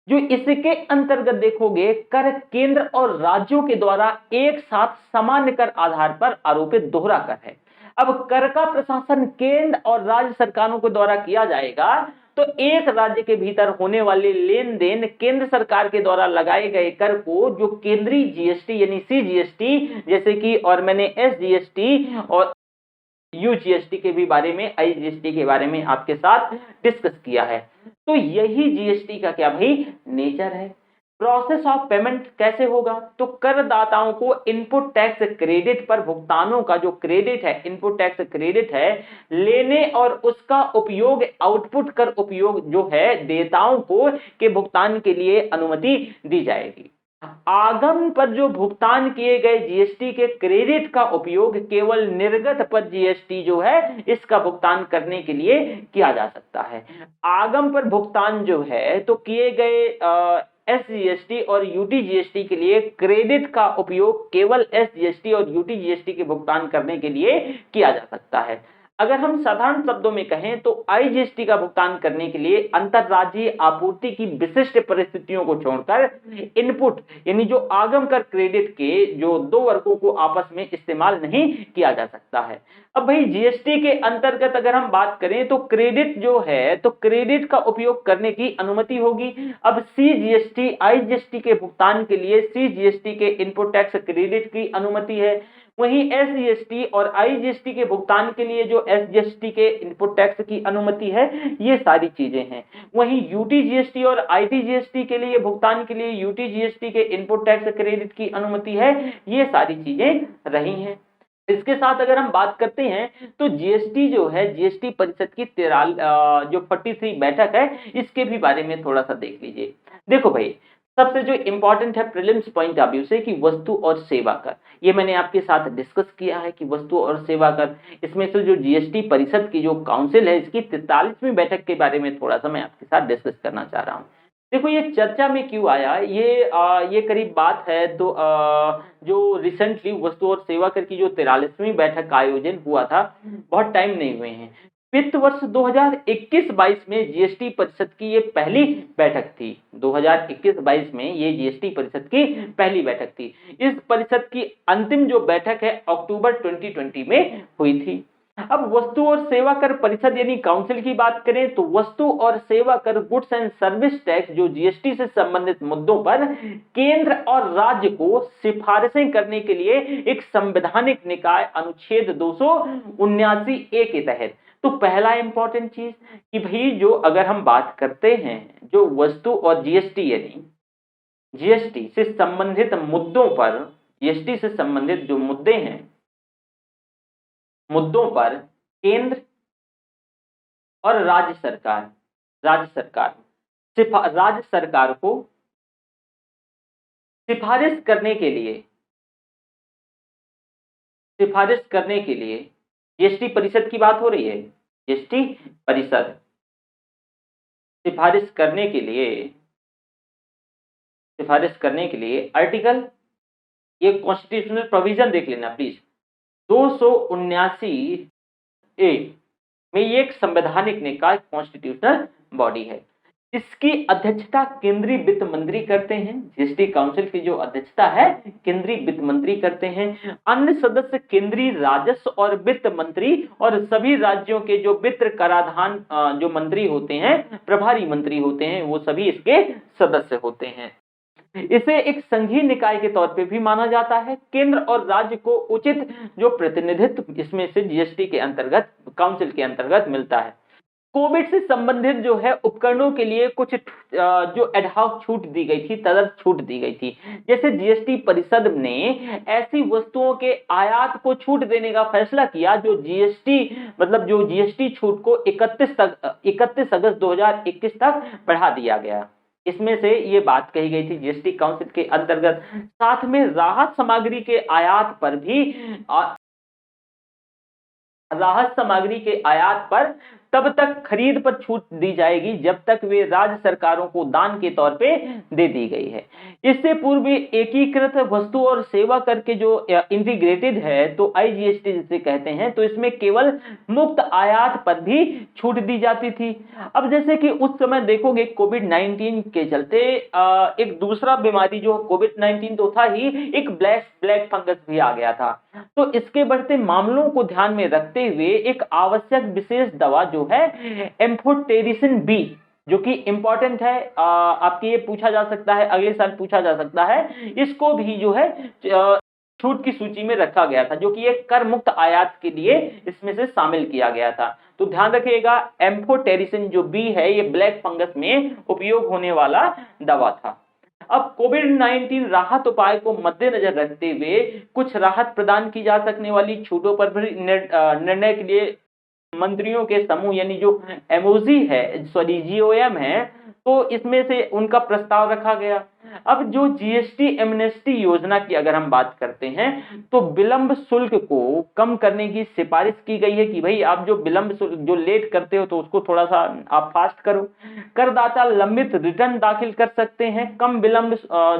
जो इसके अंतर्गत देखोगे, कर केंद्र और राज्यों के द्वारा एक साथ सामान्य कर आधार पर आरोपित दोहरा कर है। अब कर का प्रशासन केंद्र और राज्य सरकारों के द्वारा किया जाएगा, तो एक राज्य के भीतर होने वाले लेन देन केंद्र सरकार के द्वारा लगाए गए कर को, जो केंद्रीय जीएसटी यानी सीजीएसटी, जैसे कि और मैंने एसजीएसटी और यूजीएसटी के भी बारे में, आईजीएसटी के बारे में आपके साथ डिस्कस किया है। तो यही जीएसटी का क्या भाई नेचर है। प्रोसेस ऑफ पेमेंट कैसे होगा, तो करदाताओं को इनपुट टैक्स क्रेडिट पर भुगतानों का जो क्रेडिट है, इनपुट टैक्स क्रेडिट है, लेने और उसका उपयोग आउटपुट कर उपयोग जो है देताओं को के भुगतान के लिए अनुमति दी जाएगी। आगम पर जो भुगतान किए गए जीएसटी के क्रेडिट का उपयोग केवल निर्गत पर जीएसटी जो है इसका भुगतान करने के लिए किया जा सकता है। आगम पर भुगतान जो है तो किए गए एसजीएसटी और यूटीजीएसटी के लिए क्रेडिट का उपयोग केवल एसजीएसटी और यूटीजीएसटी के भुगतान करने के लिए किया जा सकता है। अगर हम साधारण शब्दों में कहें तो आईजीएसटी का भुगतान करने के लिए अंतरराज्यीय आपूर्ति की विशिष्ट परिस्थितियों को छोड़कर इनपुट यानी जो आगम कर क्रेडिट के जो दो वर्गों को आपस में इस्तेमाल नहीं किया जा सकता है। अब भाई जीएसटी के अंतर्गत अगर हम बात करें तो क्रेडिट जो है तो क्रेडिट का उपयोग करने की अनुमति होगी। अब सीजीएसटी आईजीएसटी के भुगतान के लिए सीजीएसटी के इनपुट टैक्स क्रेडिट की अनुमति है, वहीं एसजीएसटी और आईजीएसटी के भुगतान के लिए जो एसजीएसटी के इनपुट टैक्स की अनुमति है, ये सारी चीजें हैं। वहीं यूटीजीएसटी और आईटीजीएसटी के लिए भुगतान के लिए यूटीजीएसटी के इनपुट टैक्स क्रेडिट की अनुमति है, ये सारी चीजें रही हैं। इसके साथ अगर हम बात करते हैं तो जीएसटी जो है, जीएसटी परिषद की 43 बैठक है, इसके भी बारे में थोड़ा सा देख लीजिए। देखो भाई, सबसे जो इंपॉर्टेंट है प्रीलिम्स पॉइंट ऑफ व्यू से कि वस्तु और सेवा कर, ये मैंने आपके साथ डिस्कस किया है कि वस्तु और सेवा कर, इसमें से जो जीएसटी परिषद की जो काउंसिल है इसकी 43वीं बैठक के बारे में थोड़ा सा मैं आपके साथ डिस्कस करना चाह रहा हूँ। देखो ये चर्चा में क्यों आया, ये करीब बात है तो जो रिसेंटली वस्तु और सेवा कर की जो 43वीं बैठक का आयोजन हुआ था, बहुत टाइम नहीं हुए हैं। वित्त वर्ष 2021-22 में जीएसटी परिषद की ये पहली बैठक थी। 2021-22 में ये जीएसटी परिषद की पहली बैठक थी। इस परिषद की अंतिम जो बैठक है अक्टूबर 2020 में हुई थी। अब वस्तु और सेवा कर परिषद यानी काउंसिल की बात करें तो वस्तु और सेवा कर गुड्स एंड सर्विस टैक्स जो जीएसटी से संबंधित मुद्दों पर केंद्र और राज्य को सिफारिशें करने के लिए एक संवैधानिक निकाय अनुच्छेद 279A के तहत। तो पहला इंपॉर्टेंट चीज कि भाई जो अगर हम बात करते हैं जो वस्तु और जीएसटी यानी जीएसटी से संबंधित मुद्दों पर, जीएसटी से संबंधित जो मुद्दे हैं, मुद्दों पर केंद्र और राज्य सरकार को सिफारिश करने के लिए जीएसटी परिषद की बात हो रही है। जीएसटी परिषद सिफारिश करने के लिए आर्टिकल, ये कॉन्स्टिट्यूशनल प्रोविजन देख लेना प्लीज, 279A में ये एक संवैधानिक निकाय कॉन्स्टिट्यूशनल बॉडी है। इसकी अध्यक्षता केंद्रीय वित्त मंत्री करते हैं। जीएसटी काउंसिल की जो अध्यक्षता है केंद्रीय वित्त मंत्री करते हैं। अन्य सदस्य केंद्रीय राजस्व और वित्त मंत्री और सभी राज्यों के जो वित्त कराधान जो मंत्री होते हैं, प्रभारी मंत्री होते हैं, वो सभी इसके सदस्य होते हैं। इसे एक संघीय निकाय के तौर पे भी माना जाता है। केंद्र और राज्य को उचित जो प्रतिनिधित्व इसमें से जीएसटी के अंतर्गत, काउंसिल के अंतर्गत मिलता है। कोविड से संबंधित जो है उपकरणों के लिए कुछ जो एडहॉक छूट दी गई थी, तदर्थ छूट दी गई थी। जैसे जीएसटी परिषद ने ऐसी वस्तुओं के आयात को छूट देने का फैसला किया जो जीएसटी मतलब जो जीएसटी छूट को 31 अगस्त 2021 तक बढ़ा दिया गया। इसमें से ये बात कही गई थी जीएसटी काउंसिल के अंतर्गत। साथ में राहत सामग्री के आयात पर भी राहत सामग्री के आयात पर तब तक खरीद पर छूट दी जाएगी जब तक वे राज्य सरकारों को दान के तौर पे दे दी गई है। इससे पूर्व एकीकृत वस्तु और सेवा कर के जो इंटीग्रेटेड है, तो आईजीएसटी जिसे कहते हैं, तो इसमें केवल मुक्त आयात पर भी छूट दी जाती थी। अब जैसे कि उस समय देखोगे कोविड-19 के चलते एक दूसरा बीमारी जो कोविड-19 तो था ही, एक ब्लैक फंगस भी आ गया था। तो इसके बढ़ते मामलों को ध्यान में रखते हुए एक आवश्यक विशेष दवा जो है एम्फोटेरिसिन बी, जो कि इंपॉर्टेंट है, आपके ये पूछा जा सकता है, अगले साल पूछा जा सकता है, इसको भी जो है छूट की सूची में रखा गया था, जो कि एक कर मुक्त आयात के लिए इसमें से शामिल किया गया था। तो ध्यान रखिएगा, एम्फोटेरिसिन जो बी है ये ब्लैक फंगस में उपयोग होने वाला दवा था। अब कोविड-19 राहत उपाय को मद्देनजर रखते हुए कुछ राहत प्रदान की जा सकने वाली छूटों पर भी निर्णय के लिए मंत्रियों के समूह यानी जो एमओजी है, सॉरी जीओएम है, तो इसमें से उनका प्रस्ताव रखा गया। अब जो जीएसटी एमनेस्टी योजना की अगर हम बात करते हैं, तो विलंब शुल्क को कम करने की सिफारिश की गई है कि भाई आप जो विलंब शुल्क जो लेट करते हो तो उसको थोड़ा सा आप फास्ट करो। करदाता लंबित रिटर्न दाखिल कर सकते हैं, कम विलंब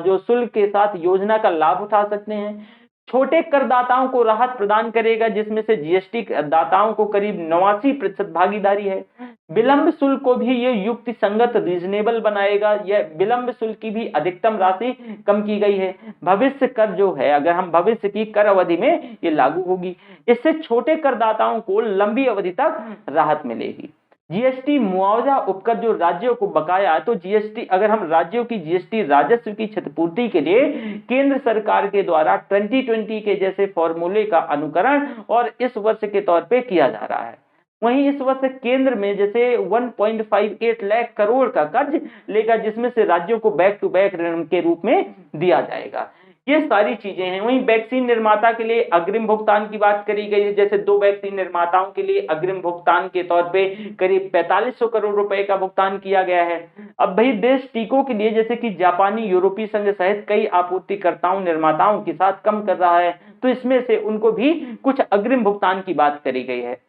जो शुल्क के साथ योजना का लाभ उठा सकते हैं। छोटे करदाताओं को राहत प्रदान करेगा, जिसमें से जीएसटी दाताओं को करीब 89% भागीदारी है। विलंब शुल्क को भी ये युक्ति संगत रीजनेबल बनाएगा। यह विलंब शुल्क की भी अधिकतम राशि कम की गई है। भविष्य कर जो है, अगर हम भविष्य की कर अवधि में ये लागू होगी, इससे छोटे करदाताओं को लंबी अवधि तक राहत मिलेगी। जीएसटी मुआवजा उपकर जो राज्यों को बकाया, तो जीएसटी अगर हम राज्यों की जीएसटी राजस्व की क्षतिपूर्ति के लिए केंद्र सरकार के द्वारा 2020 के जैसे फॉर्मूले का अनुकरण और इस वर्ष के तौर पे किया जा रहा है। वहीं इस वर्ष केंद्र में जैसे 1.58 लाख करोड़ का कर्ज लेगा, जिसमें से राज्यों को बैक टू बैक ऋण के रूप में दिया जाएगा। ये सारी चीजें हैं। वहीं वैक्सीन निर्माता के लिए अग्रिम भुगतान की बात करी गई है। जैसे 2 वैक्सीन निर्माताओं के लिए अग्रिम भुगतान के तौर पे करीब 4500 करोड़ रुपए का भुगतान किया गया है। अब भाई देश टीकों के लिए जैसे कि जापानी, यूरोपीय संघ सहित कई आपूर्तिकर्ताओं निर्माताओं के साथ कम कर रहा है, तो इसमें से उनको भी कुछ अग्रिम भुगतान की बात करी गई है।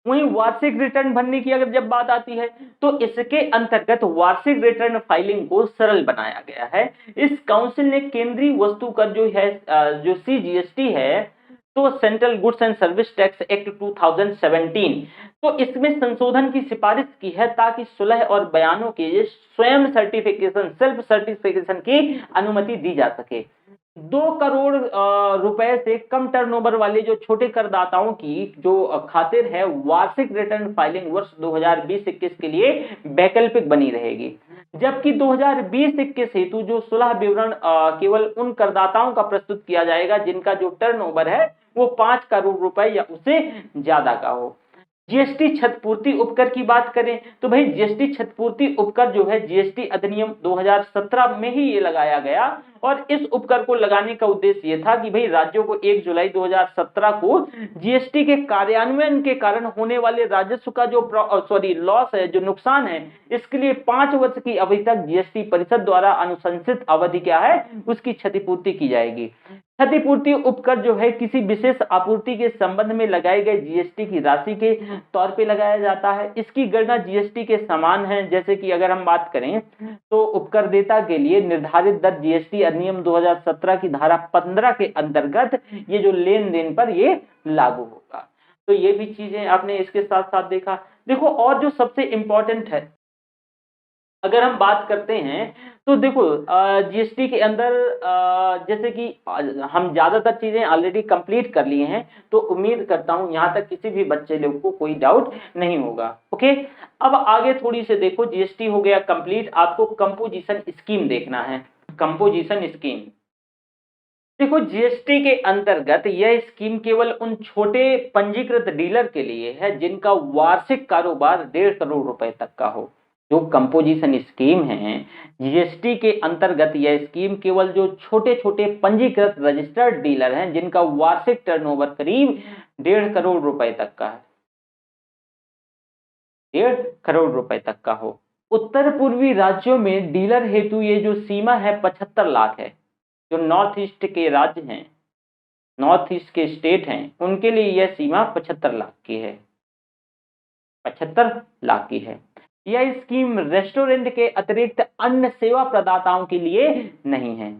वहीं वार्षिक रिटर्न भरने की अगर जब बात आती है, तो इसके अंतर्गत वार्षिक रिटर्न फाइलिंग को सरल बनाया गया है। इस काउंसिल ने केंद्रीय वस्तु कर जो है जो सीजीएसटी है, तो central goods and service tax act 2017, तो इसमें संशोधन की सिफारिश की है ताकि सुलह और बयानों के स्वयं सर्टिफिकेशन, सेल्फ सर्टिफिकेशन की अनुमति दी जा सके। 2 करोड़ रुपए से कम टर्नओवर वाले जो छोटे करदाताओं की जो खातिर है, वार्षिक रिटर्न फाइलिंग वर्ष 2020-21 के लिए वैकल्पिक बनी रहेगी। जबकि 2020-21 हेतु जो सुलह विवरण केवल उन करदाताओं का प्रस्तुत किया जाएगा जिनका जो टर्नओवर है वो 5 करोड़ रुपए या उससे ज्यादा का हो। जीएसटी क्षतिपूर्ति उपकर की बात करें, तो भाई जीएसटी क्षतिपूर्ति उपकर जो है जीएसटी अधिनियम 2017 में ही ये लगाया गया, और इस उपकर को लगाने का उद्देश्य ये था कि भाई राज्यों को 1 जुलाई 2017 को जीएसटी के कार्यान्वयन के कारण होने वाले राजस्व का जो लॉस है, जो नुकसान है, इसके लिए 5 वर्ष की अवधि तक जीएसटी परिषद द्वारा अनुशंसित अवधि क्या है, उसकी क्षतिपूर्ति की जाएगी। क्षतिपूर्ति उपकर जो है किसी विशेष आपूर्ति के संबंध में लगाए गए जीएसटी की राशि के तौर पे लगाया जाता है। इसकी गणना जीएसटी के समान है। जैसे कि अगर हम बात करें तो उपकरदेता के लिए निर्धारित दर जीएसटी अधिनियम 2017 की धारा 15 के अंतर्गत ये जो लेन देन पर ये लागू होगा। तो ये भी चीजें आपने इसके साथ साथ देखा। देखो और जो सबसे इंपॉर्टेंट है अगर हम बात करते हैं तो देखो जीएसटी के अंदर जैसे कि हम ज्यादातर चीजें ऑलरेडी कंप्लीट कर लिए हैं, तो उम्मीद करता हूं यहां तक किसी भी बच्चे लोग को कोई डाउट नहीं होगा। ओके, अब आगे थोड़ी से देखो, जीएसटी हो गया कंप्लीट, आपको कंपोजिशन स्कीम देखना है। कंपोजिशन स्कीम, देखो जीएसटी के अंतर्गत यह स्कीम केवल उन छोटे पंजीकृत डीलर के लिए है जिनका वार्षिक कारोबार 1.5 करोड़ रुपए तक का हो। जो कंपोजिशन स्कीम है जीएसटी के अंतर्गत, यह स्कीम केवल जो छोटे छोटे पंजीकृत रजिस्टर्ड डीलर हैं जिनका वार्षिक टर्नओवर करीब 1.5 करोड़ रुपए तक का है, 1.5 करोड़ रुपए तक का हो। उत्तर पूर्वी राज्यों में डीलर हेतु ये जो सीमा है 75 लाख है। जो नॉर्थ ईस्ट के राज्य हैं, नॉर्थ ईस्ट के स्टेट हैं, उनके लिए यह सीमा 75 लाख की है, 75 लाख की है। यह स्कीम रेस्टोरेंट के अतिरिक्त अन्य सेवा प्रदाताओं के लिए नहीं है।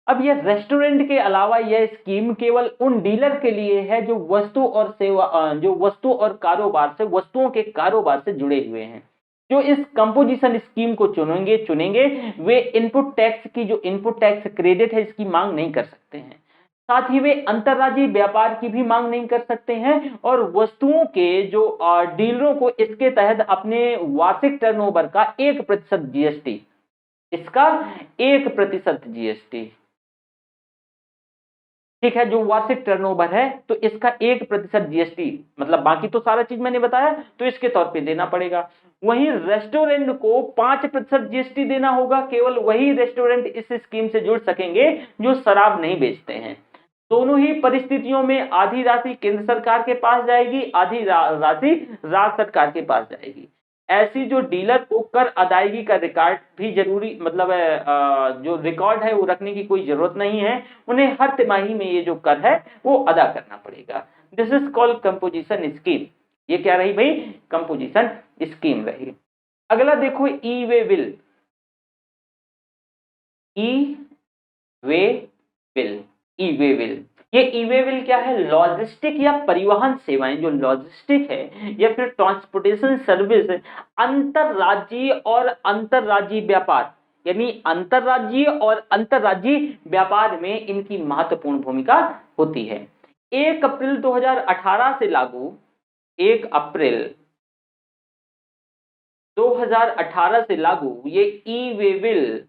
अब यह रेस्टोरेंट के अलावा यह स्कीम केवल उन डीलर के लिए है जो वस्तु और सेवा जो वस्तु और कारोबार से, वस्तुओं के कारोबार से जुड़े हुए हैं। जो इस कंपोजिशन स्कीम को चुनेंगे वे इनपुट टैक्स की, जो इनपुट टैक्स क्रेडिट है, इसकी मांग नहीं कर सकते हैं। साथ ही वे अंतर्राज्यीय व्यापार की भी मांग नहीं कर सकते हैं, और वस्तुओं के जो डीलरों को इसके तहत अपने वार्षिक टर्नओवर का 1% जीएसटी, इसका 1% जीएसटी, ठीक है, जो वार्षिक टर्नओवर है तो इसका 1% जीएसटी, मतलब बाकी तो सारा चीज मैंने बताया, तो इसके तौर पे देना पड़ेगा। वहीं रेस्टोरेंट को 5% जीएसटी देना होगा। केवल वही रेस्टोरेंट इस स्कीम से जुड़ सकेंगे जो शराब नहीं बेचते हैं। दोनों ही परिस्थितियों में आधी राशि केंद्र सरकार के पास जाएगी, आधी राशि राज्य सरकार के पास जाएगी। ऐसी जो डीलर को कर अदायगी का रिकॉर्ड भी जरूरी, मतलब जो रिकॉर्ड है वो रखने की कोई जरूरत नहीं है। उन्हें हर तिमाही में ये जो कर है वो अदा करना पड़ेगा। This is called composition scheme. ये क्या रही भाई? कंपोजिशन स्कीम रही। अगला देखो, ई वे बिल। ई वे बिल, ई वे बिल, ये ई वे बिल क्या है? लॉजिस्टिक या परिवहन सेवाएं, जो लॉजिस्टिक है या फिर ट्रांसपोर्टेशन सर्विस, अंतरराज्यीय और अंतरराज्यीय व्यापार, यानी अंतरराज्यीय और अंतरराज्यीय व्यापार में इनकी महत्वपूर्ण भूमिका होती है। 1 अप्रैल 2018 से लागू, 1 अप्रैल 2018 से लागू ये ई वे बिल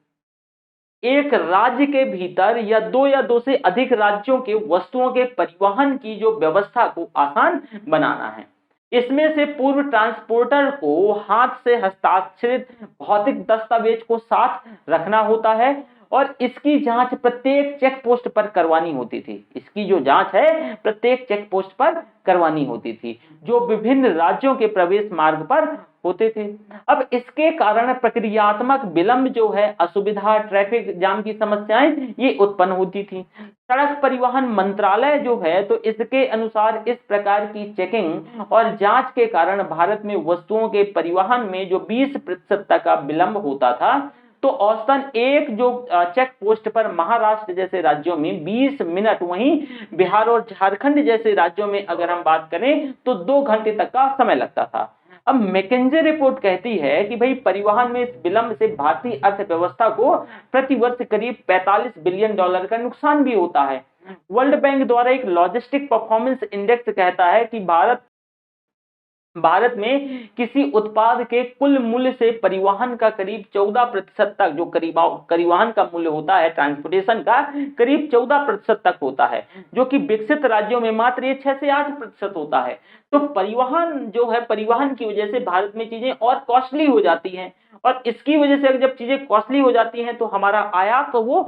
एक राज्य के भीतर या दो से अधिक राज्यों के वस्तुओं के परिवहन की जो व्यवस्था को आसान बनाना है। इसमें से पूर्व ट्रांसपोर्टर को हाथ से हस्ताक्षरित भौतिक दस्तावेज को साथ रखना होता है, और इसकी जांच प्रत्येक चेक पोस्ट पर करवानी होती थी। इसकी जो जांच है प्रत्येक चेक पोस्ट पर करवानी होती थी, जो विभिन्न राज्यों के प्रवेश मार्ग पर होते थे। अब इसके कारण प्रक्रियात्मक विलंब जो है, असुविधा, ट्रैफिक जाम की समस्याएं ये उत्पन्न होती थी। सड़क परिवहन मंत्रालय जो है, तो इसके अनुसार इस प्रकार की चेकिंग और जांच के कारण भारत में वस्तुओं के परिवहन में जो 20% तक का विलंब होता था, तो औसतन एक जो चेक पोस्ट पर महाराष्ट्र जैसे राज्यों में 20 मिनट, वहीं बिहार और झारखंड जैसे राज्यों में अगर हम बात करें तो 2 घंटे तक का समय लगता था। अब मैकेंजी रिपोर्ट कहती है कि भाई परिवहन में इस विलंब से भारतीय अर्थव्यवस्था को प्रतिवर्ष करीब $45 बिलियन का नुकसान भी होता है। वर्ल्ड बैंक द्वारा एक लॉजिस्टिक परफॉर्मेंस इंडेक्स कहता है कि भारत में किसी उत्पाद के कुल मूल्य से परिवहन का करीब 14% तक, जो परिवहन का मूल्य होता है ट्रांसपोर्टेशन का, करीब 14% तक होता है, जो कि विकसित राज्यों में मात्र ये 6 से 8% होता है। तो परिवहन जो है, परिवहन की वजह से भारत में चीजें और कॉस्टली हो जाती हैं, और इसकी वजह से जब चीजें कॉस्टली हो जाती हैं तो हमारा आयात तो वो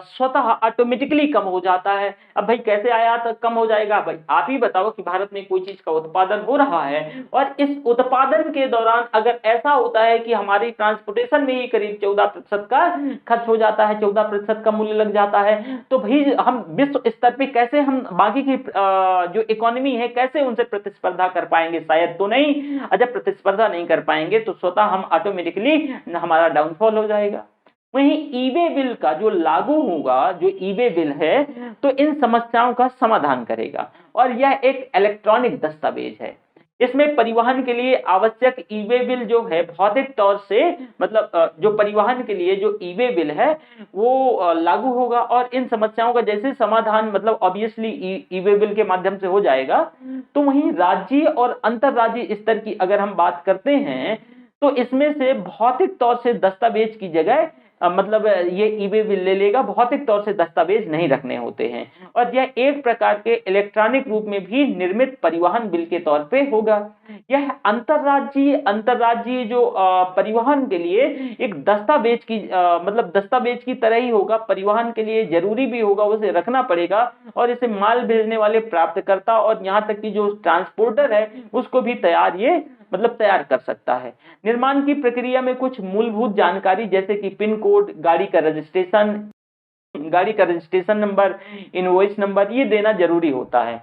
स्वतः ऑटोमेटिकली कम हो जाता है। अब भाई कैसे आयात कम हो जाएगा? भाई आप ही बताओ कि भारत में कोई चीज का उत्पादन हो रहा है और इस उत्पादन के दौरान अगर ऐसा होता है कि हमारी ट्रांसपोर्टेशन में ही करीब 14% का खर्च हो जाता है, 14% का मूल्य लग जाता है, तो भाई हम विश्व स्तर पे कैसे हम बाकी की जो इकोनॉमी है कैसे उनसे प्रतिस्पर्धा कर पाएंगे? शायद तो नहीं। जब प्रतिस्पर्धा नहीं कर पाएंगे तो स्वतः हम ऑटोमेटिकली हमारा डाउनफॉल हो जाएगा। वहीं ई वे बिल का जो लागू होगा, जो ई वे बिल है, तो इन समस्याओं का समाधान करेगा, और यह एक इलेक्ट्रॉनिक दस्तावेज है। इसमें परिवहन के लिए आवश्यक ई वे बिल जो है भौतिक तौर से मतलब जो परिवहन के लिए जो ई वे बिल है वो लागू होगा, और इन समस्याओं का जैसे समाधान मतलब ऑब्वियसली ई वे बिल के माध्यम से हो जाएगा। तो वहीं राज्य और अंतरराज्यीय स्तर की अगर हम बात करते हैं तो इसमें से भौतिक तौर से दस्तावेज की जगह मतलब ये ई वे बिल ले लेगा, भौतिक तौर से दस्तावेज नहीं रखने होते हैं, और यह एक प्रकार के इलेक्ट्रॉनिक रूप में भी निर्मित परिवहन बिल के तौर पे होगा। यह अंतरराज्यीय जो परिवहन के लिए एक दस्तावेज की मतलब दस्तावेज की तरह ही होगा, परिवहन के लिए जरूरी भी होगा, उसे रखना पड़ेगा, और इसे माल भेजने वाले प्राप्तकर्ता और यहाँ तक कि जो ट्रांसपोर्टर है उसको भी तैयार कर सकता है। निर्माण की प्रक्रिया में कुछ मूलभूत जानकारी जैसे कि पिन कोड, गाड़ी का रजिस्ट्रेशन नंबर, इनवॉइस नंबर, ये देना जरूरी होता है।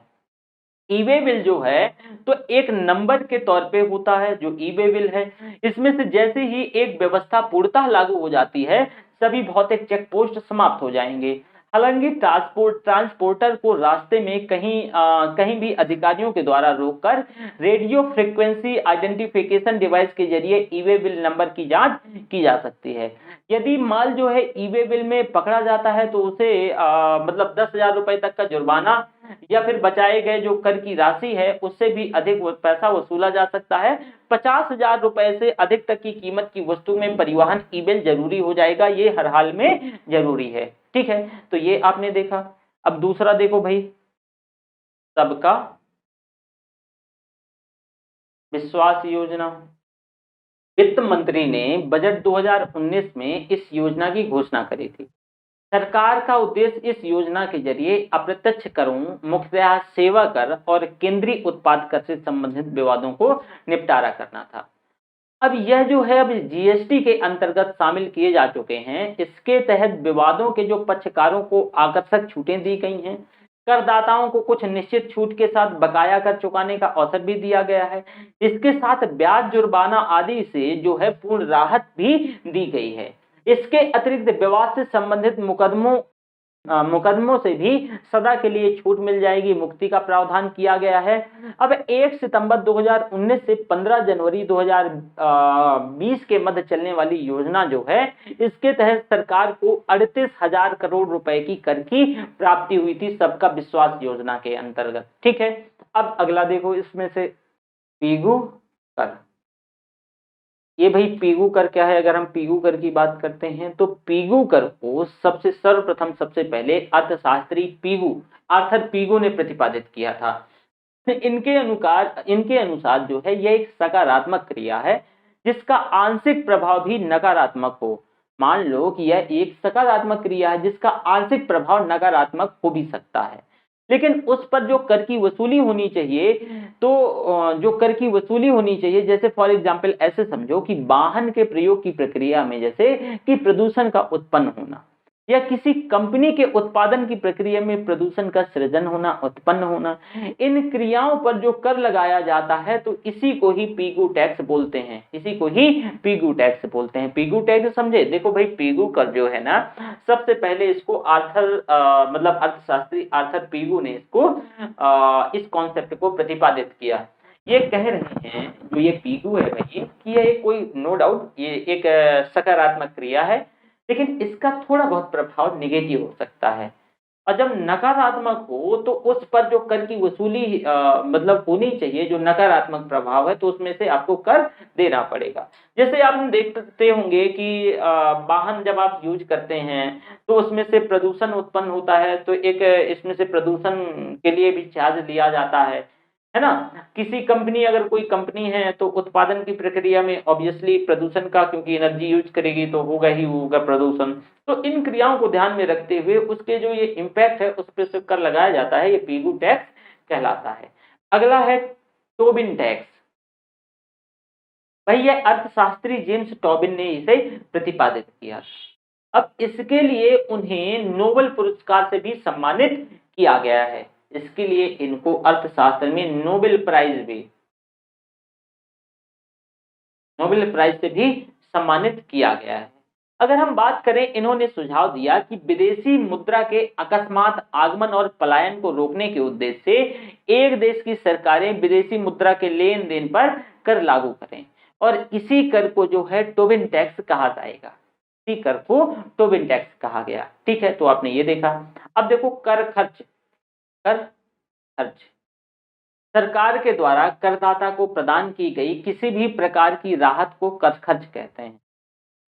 ई वे बिल जो है तो एक नंबर के तौर पे होता है जो ई वे बिल है। इसमें से जैसे ही एक व्यवस्था पूर्णतः लागू हो जाती है सभी भौतिक चेक पोस्ट समाप्त हो जाएंगे। हालांकि ट्रांसपोर्टर को रास्ते में कहीं भी अधिकारियों के द्वारा रोककर रेडियो फ्रीक्वेंसी आइडेंटिफिकेशन डिवाइस के जरिए ई वे बिल नंबर की जांच की जा सकती है। यदि माल जो है ई वे बिल में पकड़ा जाता है तो उसे मतलब 10,000 रुपए तक का जुर्माना या फिर बचाए गए जो कर की राशि है उससे भी अधिक पैसा वसूला जा सकता है। 50,000 रुपए से अधिक तक की कीमत की वस्तु में परिवहन ई बिल जरूरी हो जाएगा, ये हर हाल में जरूरी है। ठीक है, तो ये आपने देखा। अब दूसरा देखो भाई, सबका विश्वास योजना। वित्त मंत्री ने बजट 2019 में इस योजना की घोषणा करी थी। सरकार का उद्देश्य इस योजना के जरिए अप्रत्यक्ष करों, मुख्यतः सेवा कर और केंद्रीय उत्पाद कर से संबंधित विवादों को निपटारा करना था। अब यह जो है अब जीएसटी के अंतर्गत शामिल किए जा चुके हैं। इसके तहत विवादों के जो पक्षकारों को आकर्षक छूटें दी गई हैं। करदाताओं को कुछ निश्चित छूट के साथ बकाया कर चुकाने का अवसर भी दिया गया है। इसके साथ ब्याज, जुर्माना आदि से जो है पूर्ण राहत भी दी गई है। इसके अतिरिक्त विवाद से संबंधित मुकदमों से भी सदा के लिए छूट मिल जाएगी, मुक्ति का प्रावधान किया गया है। अब 1 सितंबर 2019 से 15 जनवरी 2020 के मध्य चलने वाली योजना जो है इसके तहत सरकार को 38,000 करोड़ रुपए की कर की प्राप्ति हुई थी सबका विश्वास योजना के अंतर्गत। ठीक है, अब अगला देखो, इसमें से पीगू कर। ये भाई पीगू कर क्या है? अगर हम पीगू कर की बात करते हैं तो पीगू कर को सर्वप्रथम सबसे पहले अर्थशास्त्री आर्थर पीगू ने प्रतिपादित किया था। इनके अनुसार जो है यह एक सकारात्मक क्रिया है जिसका आंशिक प्रभाव भी नकारात्मक हो। मान लो कि यह एक सकारात्मक क्रिया है जिसका आंशिक प्रभाव नकारात्मक हो भी सकता है, लेकिन उस पर जो कर की वसूली होनी चाहिए, तो जो कर की वसूली होनी चाहिए, जैसे फॉर एग्जांपल ऐसे समझो कि वाहन के प्रयोग की प्रक्रिया में जैसे कि प्रदूषण का उत्पन्न होना, या किसी कंपनी के उत्पादन की प्रक्रिया में प्रदूषण का सृजन होना, उत्पन्न होना, इन क्रियाओं पर जो कर लगाया जाता है तो इसी को ही पीगू टैक्स बोलते हैं। पीगू टैक्स समझे? देखो भाई, पीगू कर जो है ना, सबसे पहले इसको अर्थशास्त्री आर्थर पीगू ने इसको इस कॉन्सेप्ट को प्रतिपादित किया। ये कह रहे हैं जो ये पीगू है भाई कि ये कोई नो डाउट ये एक सकारात्मक क्रिया है, लेकिन इसका थोड़ा बहुत प्रभाव नेगेटिव हो सकता है। और जब नकारात्मक हो तो उस पर जो कर की वसूली होनी चाहिए, जो नकारात्मक प्रभाव है, तो उसमें से आपको कर देना पड़ेगा। जैसे आप देखते होंगे कि वाहन जब आप यूज करते हैं तो उसमें से प्रदूषण उत्पन्न होता है, तो एक इसमें से प्रदूषण के लिए भी चार्ज लिया जाता है ना। किसी कंपनी, अगर कोई कंपनी है तो उत्पादन की प्रक्रिया में ऑब्वियसली प्रदूषण का, क्योंकि एनर्जी यूज करेगी तो होगा प्रदूषण। तो इन क्रियाओं को ध्यान में रखते हुए उसके जो ये इम्पैक्ट है उस पर से कर लगाया जाता है, ये पीगू टैक्स कहलाता है। अगला है टोबिन टैक्स। भाई ये अर्थशास्त्री जेम्स टोबिन ने इसे प्रतिपादित किया। अब इसके लिए उन्हें नोबेल पुरस्कार से भी सम्मानित किया गया है। इसके लिए इनको अर्थशास्त्र में नोबेल प्राइज से भी सम्मानित किया गया है। अगर हम बात करें, इन्होंने सुझाव दिया कि विदेशी मुद्रा के अकस्मात आगमन और पलायन को रोकने के उद्देश्य से एक देश की सरकारें विदेशी मुद्रा के लेन देन पर कर लागू करें, और इसी कर को जो है टोबिन टैक्स कहा जाएगा। इसी कर को टोबिन टैक्स कहा गया। ठीक है, तो आपने ये देखा। अब देखो, कर खर्च। कर खर्च सरकार के द्वारा करदाता को प्रदान की गई किसी भी प्रकार की राहत को कर खर्च कहते हैं।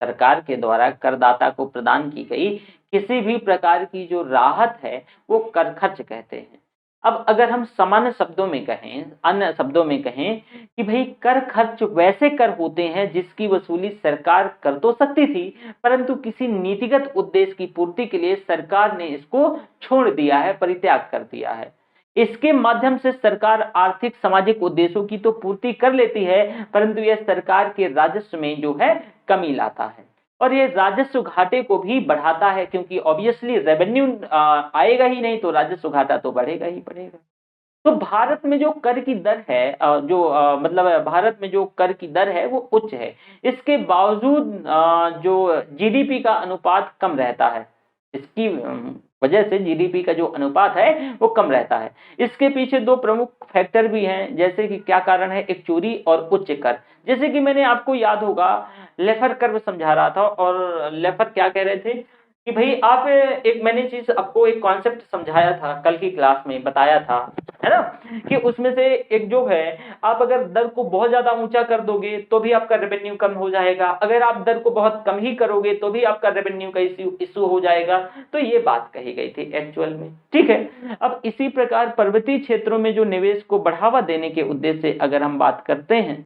सरकार के द्वारा करदाता को प्रदान की गई किसी भी प्रकार की जो राहत है वो कर खर्च कहते हैं। अब अगर हम सामान्य शब्दों में कहें, अन्य शब्दों में कहें कि भाई कर खर्च वैसे कर होते हैं जिसकी वसूली सरकार कर तो सकती थी, परंतु किसी नीतिगत उद्देश्य की पूर्ति के लिए सरकार ने इसको छोड़ दिया है, परित्याग कर दिया है। इसके माध्यम से सरकार आर्थिक सामाजिक उद्देश्यों की तो पूर्ति कर लेती है, परंतु यह सरकार के राजस्व में जो है कमी लाता है, और ये राजस्व घाटे को भी बढ़ाता है, क्योंकि ऑब्वियसली रेवेन्यू आएगा ही नहीं तो राजस्व घाटा तो बढ़ेगा ही बढ़ेगा। तो भारत में जो कर की दर है, मतलब भारत में जो कर की दर है वो उच्च है। इसके बावजूद जो जीडीपी का अनुपात कम रहता है, इसकी वजह से जीडीपी का जो अनुपात है वो कम रहता है। इसके पीछे दो प्रमुख फैक्टर भी हैं, जैसे कि क्या कारण है, एक चोरी और उच्च कर। जैसे कि मैंने आपको याद होगा लेफर कर्व समझा रहा था, और लेफर क्या कह रहे थे कि भाई आप एक, मैंने चीज आपको एक कॉन्सेप्ट समझाया था कल की क्लास में, बताया था, है ना, कि उसमें से एक जो है, आप अगर दर को बहुत ज्यादा ऊंचा कर दोगे तो भी आपका रेवेन्यू कम हो जाएगा, अगर आप दर को बहुत कम ही करोगे तो भी आपका रेवेन्यू का इशू हो जाएगा। तो ये बात कही गई थी एक्चुअल में। ठीक है, अब इसी प्रकार पर्वतीय क्षेत्रों में जो निवेश को बढ़ावा देने के उद्देश्य से अगर हम बात करते हैं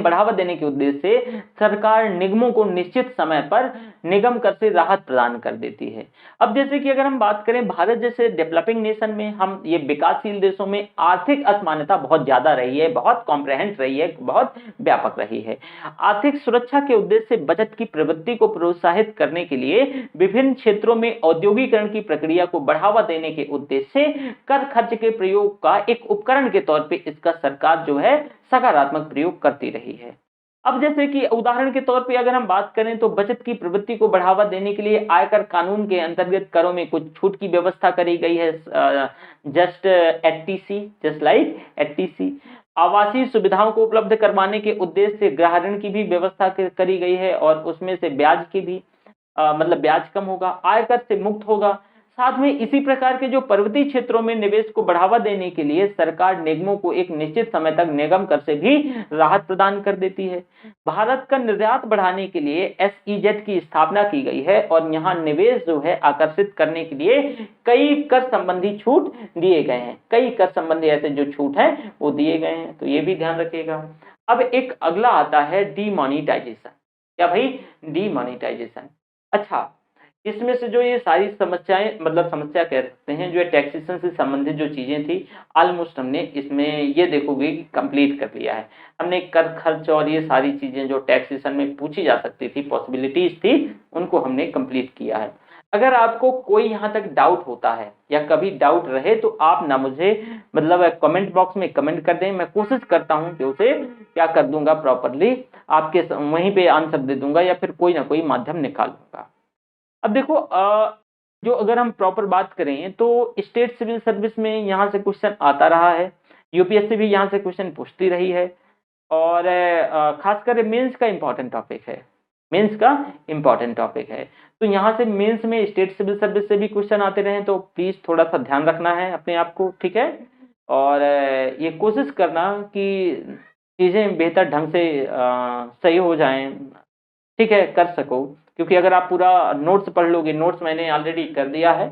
बढ़ावा देने के उद्देश्य से सरकार निगमों को निश्चित समय पर निगम कर से राहत प्रदान कर देती है। अब जैसे कि अगर हम बात करें भारत जैसे डेवलपिंग नेशन में, हम ये विकासशील देशों में आर्थिक असमानता बहुत ज्यादा रही है, बहुत कॉम्प्रहेंस रही है, बहुत व्यापक रही है। आर्थिक सुरक्षा के उद्देश्य से बचत की प्रवृत्ति को प्रोत्साहित करने के लिए विभिन्न क्षेत्रों में औद्योगिकरण की प्रक्रिया को बढ़ावा देने के उद्देश्य से कर खर्च के प्रयोग का एक उपकरण के तौर पे इसका सरकार जो है सकारात्मक प्रयोग करती रही है। अब जैसे कि उदाहरण के तौर पे अगर हम बात करें तो बचत की प्रवृत्ति को बढ़ावा देने के लिए आयकर कानून के अंतर्गत करों में कुछ छूट की व्यवस्था करी गई है, just ATC, just like ATC. आवासीय सुविधाओं को उपलब्ध करवाने के उद्देश्य से गृह ऋण की भी व्यवस्था करी गई है, और उसमें से ब्याज की भी मतलब ब्याज कम होगा, आयकर से मुक्त होगा। साथ में इसी प्रकार के जो पर्वतीय क्षेत्रों में निवेश को बढ़ावा देने के लिए सरकार निगमों को एक निश्चित समय तक निगम कर से भी राहत प्रदान कर देती है। भारत का निर्यात बढ़ाने के लिए एसईजेड की स्थापना की गई है, और यहाँ निवेश जो है आकर्षित करने के लिए कई कर संबंधी छूट दिए गए हैं, कई कर संबंधी ऐसे जो छूट है वो दिए गए हैं, तो ये भी ध्यान रखिएगा। अब एक अगला आता है डीमोनेटाइजेशन। क्या भाई? डीमोनेटाइजेशन। अच्छा, इसमें से जो ये सारी समस्याएं, मतलब समस्या कह सकते हैं, जो टैक्सेशन से संबंधित जो चीजें थी, ऑलमोस्ट हमने इसमें ये देखोगे कि कंप्लीट कर लिया है। हमने कर खर्च और ये सारी चीजें जो टैक्सेशन में पूछी जा सकती थी, पॉसिबिलिटीज थी, उनको हमने कंप्लीट किया है। अगर आपको कोई यहाँ तक डाउट होता है या कभी डाउट रहे तो आप ना मुझे मतलब कमेंट बॉक्स में कमेंट कर दें, मैं कोशिश करता हूँ कि उसे क्या कर दूंगा, प्रॉपरली आपके वहीं पे आंसर दे दूंगा, या फिर कोई ना कोई माध्यम निकाल दूंगा। अब देखो, जो अगर हम प्रॉपर बात करें तो स्टेट सिविल सर्विस में यहाँ से क्वेश्चन आता रहा है, यूपीएससी भी यहाँ से क्वेश्चन पूछती रही है, और खासकर मेंस का इंपॉर्टेंट टॉपिक है, मेंस का इंपॉर्टेंट टॉपिक है। तो यहाँ से मेंस में स्टेट सिविल सर्विस से भी क्वेश्चन आते रहे, तो प्लीज थोड़ा सा ध्यान रखना है अपने आप को, ठीक है, और ये कोशिश करना कि चीजें बेहतर ढंग से सही हो जाएं, ठीक है, कर सको, क्योंकि अगर आप पूरा नोट्स पढ़ लोगे, नोट्स मैंने ऑलरेडी कर दिया है।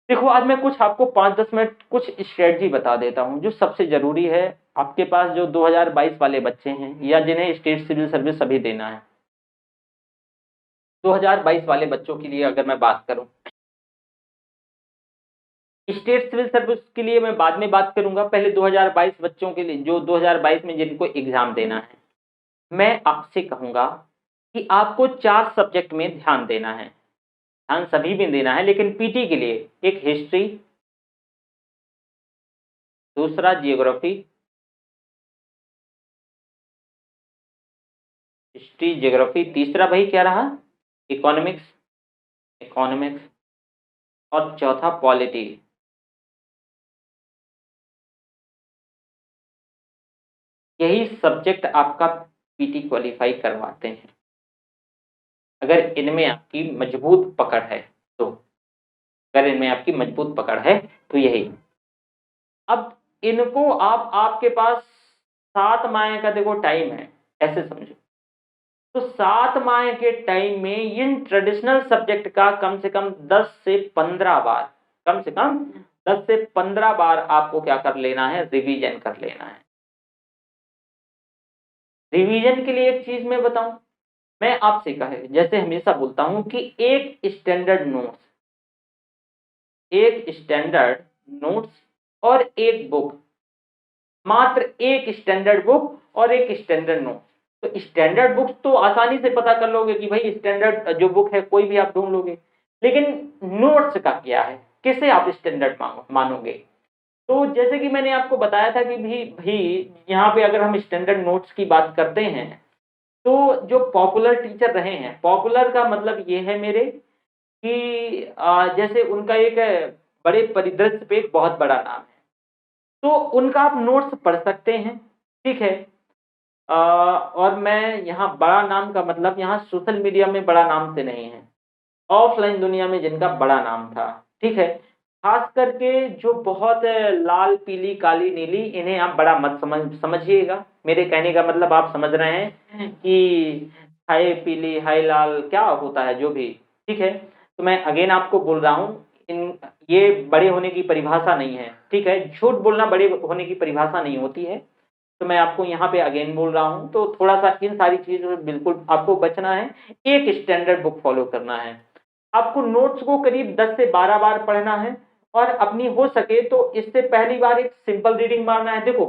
देखो, आज मैं कुछ आपको 5-10 मिनट कुछ स्ट्रेटजी बता देता हूं जो सबसे जरूरी है आपके पास जो 2022 वाले बच्चे हैं या जिन्हें स्टेट सिविल सर्विस अभी देना है। 2022 वाले बच्चों के लिए अगर मैं बात करूं, स्टेट सिविल सर्विस के लिए मैं बाद में बात करूंगा, पहले 2022 बच्चों के लिए जो 2022 में जिनको एग्जाम देना है, मैं आपसे कहूंगा कि आपको 4 सब्जेक्ट में ध्यान देना है। ध्यान सभी में देना है, लेकिन पीटी के लिए एक हिस्ट्री, दूसरा जियोग्राफी, हिस्ट्री, ज्योग्राफी, तीसरा भाई क्या रहा? इकोनॉमिक्स, इकोनॉमिक्स, और चौथा पॉलिटी। यही सब्जेक्ट आपका पीटी क्वालिफाई करवाते हैं, अगर इनमें आपकी मजबूत पकड़ है तो। अगर इनमें आपकी मजबूत पकड़ है तो यही। अब इनको आपके पास 7 माह का देखो टाइम है, ऐसे समझो। तो 7 माह के टाइम में इन ट्रेडिशनल सब्जेक्ट का कम से कम 10 से 15 बार, कम से कम 10 से 15 बार आपको क्या कर लेना है? रिवीजन कर लेना है। रिवीजन के लिए एक चीज मैं बताऊं, मैं आपसे कहे जैसे हमेशा बोलता हूं कि एक स्टैंडर्ड नोट्स और एक बुक, मात्र एक स्टैंडर्ड बुक और एक स्टैंडर्ड नोट। तो स्टैंडर्ड बुक्स तो आसानी से पता कर लोगे कि भाई स्टैंडर्ड जो बुक है कोई भी आप ढूंढ लोगे, लेकिन नोट्स का क्या है? किसे आप स्टैंडर्ड मानोगे? तो जैसे कि मैंने आपको बताया था कि भी यहाँ पे अगर हम स्टैंडर्ड नोट्स की बात करते हैं, तो जो पॉपुलर टीचर रहे हैं, पॉपुलर का मतलब ये है मेरे कि जैसे उनका एक बड़े परिदृश्य पे एक बहुत बड़ा नाम है, तो उनका आप नोट्स पढ़ सकते हैं, ठीक है। और मैं यहाँ बड़ा नाम का मतलब यहाँ सोशल मीडिया में बड़ा नाम से नहीं है, ऑफलाइन दुनिया में जिनका बड़ा नाम था, ठीक है। खास करके जो बहुत लाल पीली काली नीली, इन्हें आप बड़ा मत समझिएगा। मेरे कहने का मतलब आप समझ रहे हैं कि हाय पीली हाय लाल क्या होता है जो भी, ठीक है। तो मैं अगेन आपको बोल रहा हूँ, इन ये बड़े होने की परिभाषा नहीं है, ठीक है। झूठ बोलना बड़े होने की परिभाषा नहीं होती है। तो मैं आपको यहाँ पे अगेन बोल रहा हूँ, तो थोड़ा सा इन सारी चीजों से बिल्कुल आपको बचना है। एक स्टैंडर्ड बुक फॉलो करना है, आपको नोट्स को करीब 10 से 12 बार पढ़ना है, और अपनी हो सके तो इससे पहली बार एक सिंपल रीडिंग मारना है। देखो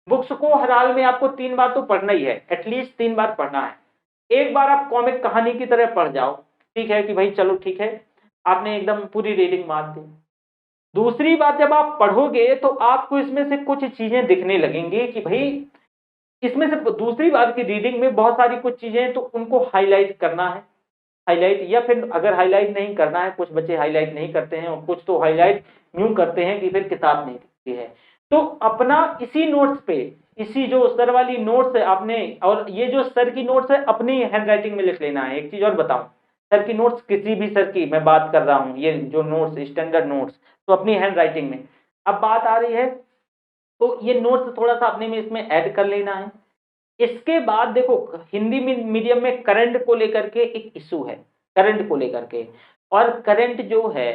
बुक्स को हर हाल में आपको 3 बार तो पढ़ना ही है, एटलीस्ट 3 बार पढ़ना है। एक बार आप कॉमिक कहानी की तरह पढ़ जाओ, ठीक है कि भाई चलो ठीक है, आपने एकदम पूरी रीडिंग मार दी। दूसरी बात जब आप पढ़ोगे तो आपको इसमें से कुछ चीजें दिखने लगेंगी कि भाई इसमें से दूसरी बार की रीडिंग में बहुत सारी कुछ चीजें, तो उनको हाईलाइट करना है। हाईलाइट, या फिर अगर हाईलाइट नहीं करना है, कुछ बच्चे हाईलाइट नहीं करते हैं और कुछ तो हाईलाइट यूं करते हैं कि फिर किताब नहीं दिखती है। तो अपना इसी नोट्स पे, इसी जो सर वाली नोट्स है आपने, और ये जो सर की नोट्स है अपनी हैंड राइटिंग में लिख लेना है। एक चीज और बताऊं, सर की नोट्स किसी भी सर की मैं बात कर रहा हूँ, ये जो नोट्स स्टैंडर्ड नोट्स, तो अपनी हैंड राइटिंग में। अब बात आ रही है, तो ये नोट्स थोड़ा सा अपने में इसमें ऐड कर लेना है। इसके बाद देखो हिंदी मीडियम में करंट को लेकर के एक इशू है, करंट को लेकर के। और करंट जो है,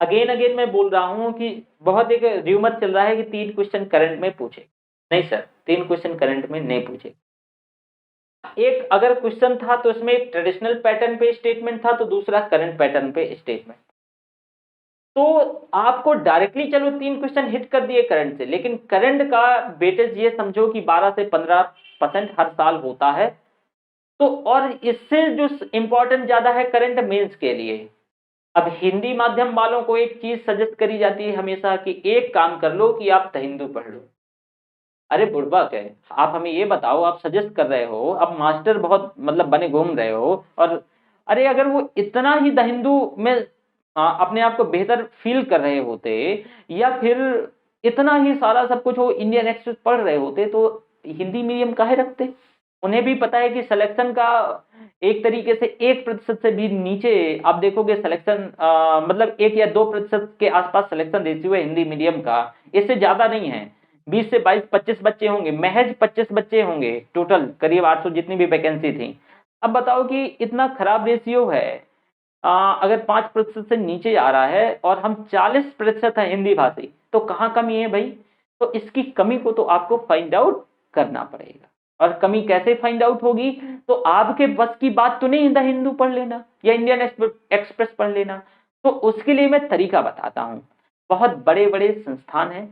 अगेन अगेन मैं बोल रहा हूं कि बहुत एक र्यूमर चल रहा है कि 3 क्वेश्चन करंट में पूछे। नहीं सर, 3 क्वेश्चन करंट में नहीं पूछे। एक अगर क्वेश्चन था तो इसमें एक ट्रेडिशनल पैटर्न पे स्टेटमेंट था, तो दूसरा करंट पैटर्न पे स्टेटमेंट। तो आपको डायरेक्टली चलो 3 क्वेश्चन हिट कर दिए करंट से, लेकिन करंट का वेटेज ये समझो कि 12 से 15% हर साल होता है। तो और इससे जो इंपॉर्टेंट ज्यादा है करंट मेंस के लिए। अब हिंदी माध्यम वालों को एक चीज सजेस्ट करी जाती है हमेशा कि एक काम कर लो कि आप द हिंदू पढ़ लो। अरे बुड़बक है, आप हमें ये बताओ, आप सजेस्ट कर रहे हो, आप मास्टर बहुत मतलब बने घूम रहे हो, और अरे अगर वो इतना ही द हिंदू में अपने आप को बेहतर फील कर रहे होते, या फिर इतना ही सारा सब कुछ वो इंडियन एक्सप्रेस पढ़ रहे होते, तो हिंदी मीडियम काहे रखते? उन्हें भी पता है कि सिलेक्शन का एक तरीके से 1% से भी नीचे आप देखोगे सिलेक्शन, मतलब 1 या 2% के आसपास सिलेक्शन रेशियो है हिंदी मीडियम का, इससे ज्यादा नहीं है। 20 से 22 25 बच्चे होंगे, महज 25 बच्चे होंगे टोटल, करीब 800 जितनी भी वैकेंसी थी। अब बताओ कि इतना खराब रेशियो है, अगर 5% से नीचे आ रहा है और हम 40% है हिंदी भाषी, तो कहाँ कमी है भाई? तो इसकी कमी को तो आपको फाइंड आउट करना पड़ेगा। और कमी कैसे फाइंड आउट होगी? तो आपके बस की बात तो नहीं द हिंदू पढ़ लेना या इंडियन एक्सप्रेस पढ़ लेना। तो उसके लिए मैं तरीका बताता हूँ। बहुत बड़े बड़े संस्थान हैं,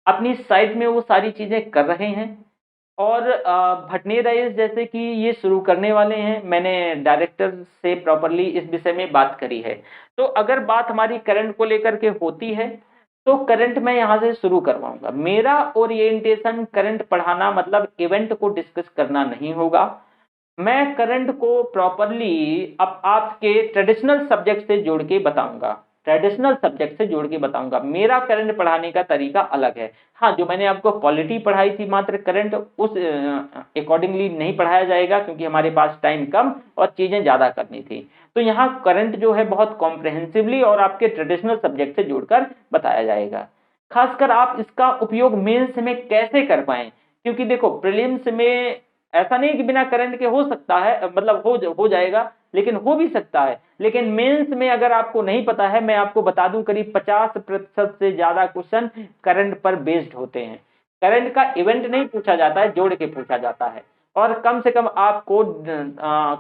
अपनी साइट में वो सारी चीजें कर रहे हैं, और भटनेर आईएएस जैसे कि ये शुरू करने वाले हैं। मैंने डायरेक्टर से प्रॉपरली इस विषय में बात करी है। तो अगर बात हमारी करंट को लेकर के होती है, तो करंट मैं यहाँ से शुरू करवाऊंगा। मेरा ओरिएंटेशन करंट पढ़ाना मतलब इवेंट को डिस्कस करना नहीं होगा। मैं करंट को प्रॉपरली अब आपके ट्रेडिशनल सब्जेक्ट से जोड़ के बताऊंगा, ट्रेडिशनल सब्जेक्ट से जोड़ के बताऊंगा। मेरा करंट पढ़ाने का तरीका अलग है। हाँ, जो मैंने आपको पॉलिटी पढ़ाई थी मात्र करंट, उस अकॉर्डिंगली नहीं पढ़ाया जाएगा क्योंकि हमारे पास टाइम कम और चीजें ज्यादा करनी थी। तो यहाँ करंट जो है बहुत कॉम्प्रहेंसिवली और आपके ट्रेडिशनल सब्जेक्ट से जोड़कर बताया जाएगा। खासकर आप इसका उपयोग मेंस में कैसे कर पाए, क्योंकि देखो प्रीलिम्स में ऐसा नहीं कि बिना करंट के हो सकता है, मतलब हो जाएगा, लेकिन हो भी सकता है। लेकिन मेंस में अगर आपको नहीं पता है, मैं आपको बता दूं करीब 50% से ज्यादा क्वेश्चन करंट पर बेस्ड होते हैं। करंट का इवेंट नहीं पूछा जाता है, जोड़ के पूछा जाता है। और कम से कम आपको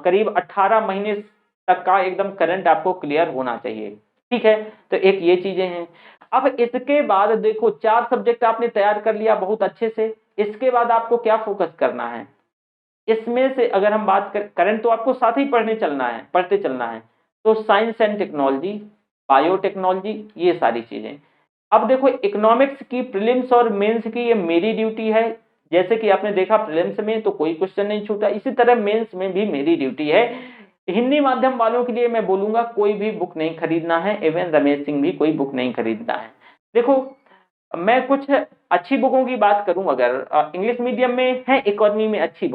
करीब 18 महीने तक का एकदम करंट आपको क्लियर होना चाहिए। ठीक है, तो एक ये चीजें हैं। अब इसके बाद देखो 4 सब्जेक्ट आपने तैयार कर लिया बहुत अच्छे से। इसके बाद आपको क्या फोकस करना है, इसमें से अगर हम बात करें, करंट तो आपको साथ ही पढ़ते चलना है। तो साइंस एंड टेक्नोलॉजी, बायोटेक्नोलॉजी, ये सारी चीजें। अब देखो इकोनॉमिक्स की प्रीलिम्स और मेंस की ये मेरी ड्यूटी है। जैसे कि आपने देखा प्रीलिम्स में तो कोई क्वेश्चन नहीं छूटा, इसी तरह मेंस में भी मेरी ड्यूटी है। हिंदी माध्यम वालों के लिए मैं बोलूंगा कोई भी बुक नहीं खरीदना है, एवं रमेश सिंह भी कोई बुक नहीं खरीदना है। देखो मैं कुछ अच्छी बुकों की बात करूं, अगर इंग्लिश मीडियम में है, इकोनॉमी में अच्छी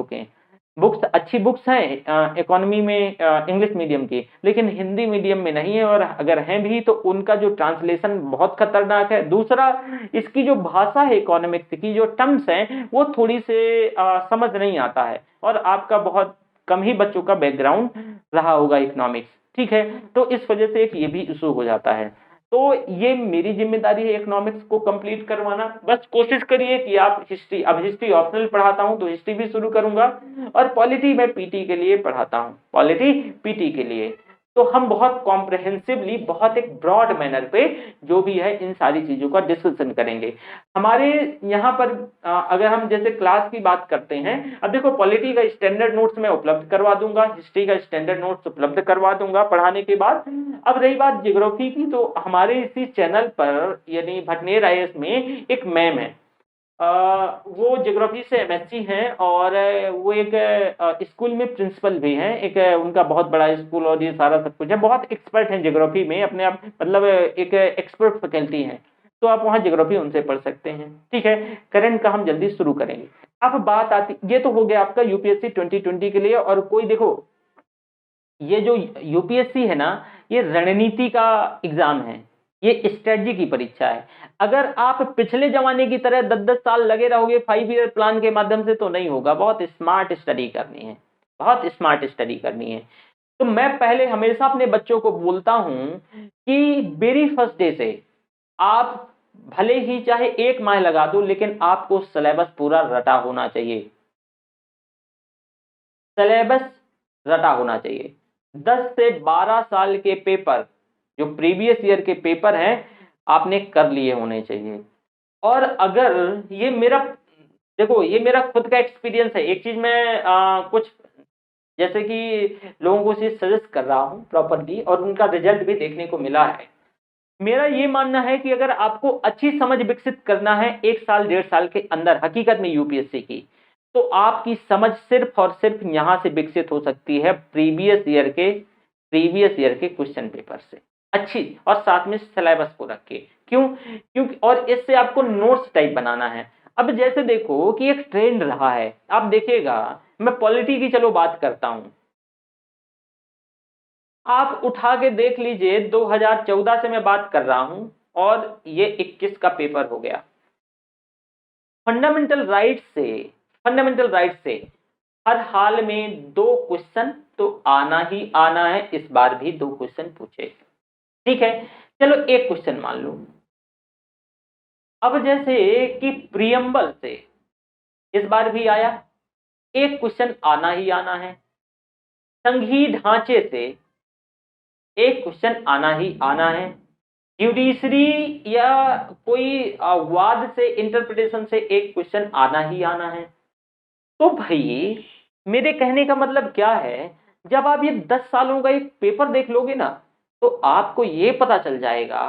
अच्छी बुक्स हैं इकोनॉमी में इंग्लिश मीडियम की, लेकिन हिंदी मीडियम में नहीं है। और अगर हैं भी तो उनका जो ट्रांसलेशन बहुत खतरनाक है। दूसरा, इसकी जो भाषा है, इकोनॉमिक्स की जो टर्म्स हैं वो थोड़ी से समझ नहीं आता है, और आपका बहुत कम ही बच्चों का बैकग्राउंड रहा होगा इकोनॉमिक्स। ठीक है, तो इस वजह से एक ये भी इशू हो जाता है। तो ये मेरी जिम्मेदारी है इकोनॉमिक्स को कंप्लीट करवाना। बस कोशिश करिए कि आप हिस्ट्री, अब हिस्ट्री ऑप्शनल पढ़ाता हूं तो हिस्ट्री भी शुरू करूंगा, और पॉलिटी मैं पीटी के लिए पढ़ाता हूं, पॉलिटी पीटी के लिए। तो हम बहुत कॉम्प्रहेंसिवली, बहुत एक ब्रॉड मैनर पे जो भी है इन सारी चीजों का डिस्कशन करेंगे। हमारे यहाँ पर अगर हम जैसे क्लास की बात करते हैं, अब देखो पॉलिटी का स्टैंडर्ड नोट्स मैं उपलब्ध करवा दूंगा, हिस्ट्री का स्टैंडर्ड नोट्स उपलब्ध करवा दूंगा पढ़ाने के बाद। अब रही बात ज्योग्राफी की, तो हमारे इसी चैनल पर यानी भटनेर आईएएस में एक मैम है, वो ज्योग्राफी से एमएससी हैं, और वो एक स्कूल में प्रिंसिपल भी हैं, एक उनका बहुत बड़ा स्कूल और ये सारा सब कुछ है, बहुत एक्सपर्ट हैं ज्योग्राफी में अपने आप, मतलब एक एक्सपर्ट फैकल्टी हैं। तो आप वहाँ ज्योग्राफी उनसे पढ़ सकते हैं। ठीक है, करंट का हम जल्दी शुरू करेंगे। अब बात आती, ये तो हो गया आपका यूपीएससी 2020 के लिए। और कोई देखो ये जो यूपीएससी है ना, ये रणनीति का एग्जाम है, ये स्ट्रेटजी की परीक्षा है। अगर आप पिछले जमाने की तरह 10-10 साल लगे रहोगे 5 ईयर प्लान के माध्यम से तो नहीं होगा, बहुत स्मार्ट स्टडी करनी है, बहुत स्मार्ट स्टडी करनी है। तो मैं पहले हमेशा अपने बच्चों को बोलता हूं कि वेरी फर्स्ट डे से आप भले ही चाहे 1 माह लगा दो, लेकिन आपको सिलेबस पूरा रटा होना चाहिए, सिलेबस रटा होना चाहिए। 10 से 12 साल के पेपर, जो प्रीवियस ईयर के पेपर हैं, आपने कर लिए होने चाहिए। और अगर ये मेरा, देखो ये मेरा खुद का एक्सपीरियंस है, एक चीज मैं कुछ जैसे कि लोगों को सजेस्ट कर रहा हूँ प्रॉपरली, और उनका रिजल्ट भी देखने को मिला है। मेरा ये मानना है कि अगर आपको अच्छी समझ विकसित करना है 1 साल 1.5 साल के अंदर हकीकत में यूपीएससी की, तो आपकी समझ सिर्फ और सिर्फ यहां से विकसित हो सकती है प्रीवियस ईयर के क्वेश्चन पेपर से अच्छी, और साथ में सिलेबस को रख के। क्यों? क्योंकि और इससे आपको नोट्स टाइप बनाना है। अब जैसे देखो कि एक ट्रेंड रहा है, आप देखिएगा, मैं पॉलिटी की चलो बात करता हूं, आप उठा के देख लीजिए 2014 से मैं बात कर रहा हूं, और ये 21 का पेपर हो गया। फंडामेंटल फंडामेंटल राइट से हर हाल में 2 क्वेश्चन तो आना ही आना है, इस बार भी 2 क्वेश्चन पूछे। ठीक है, चलो एक क्वेश्चन मान लो। अब जैसे कि प्रियम्बल से इस बार भी आया, 1 क्वेश्चन आना ही आना है। संघीय ढांचे से 1 क्वेश्चन आना ही आना है। ज्यूडिशरी या कोई वाद से, इंटरप्रिटेशन से 1 क्वेश्चन आना ही आना है। तो भाई मेरे कहने का मतलब क्या है, जब आप ये 10 सालों का एक पेपर देख लोगे ना, तो आपको ये पता चल जाएगा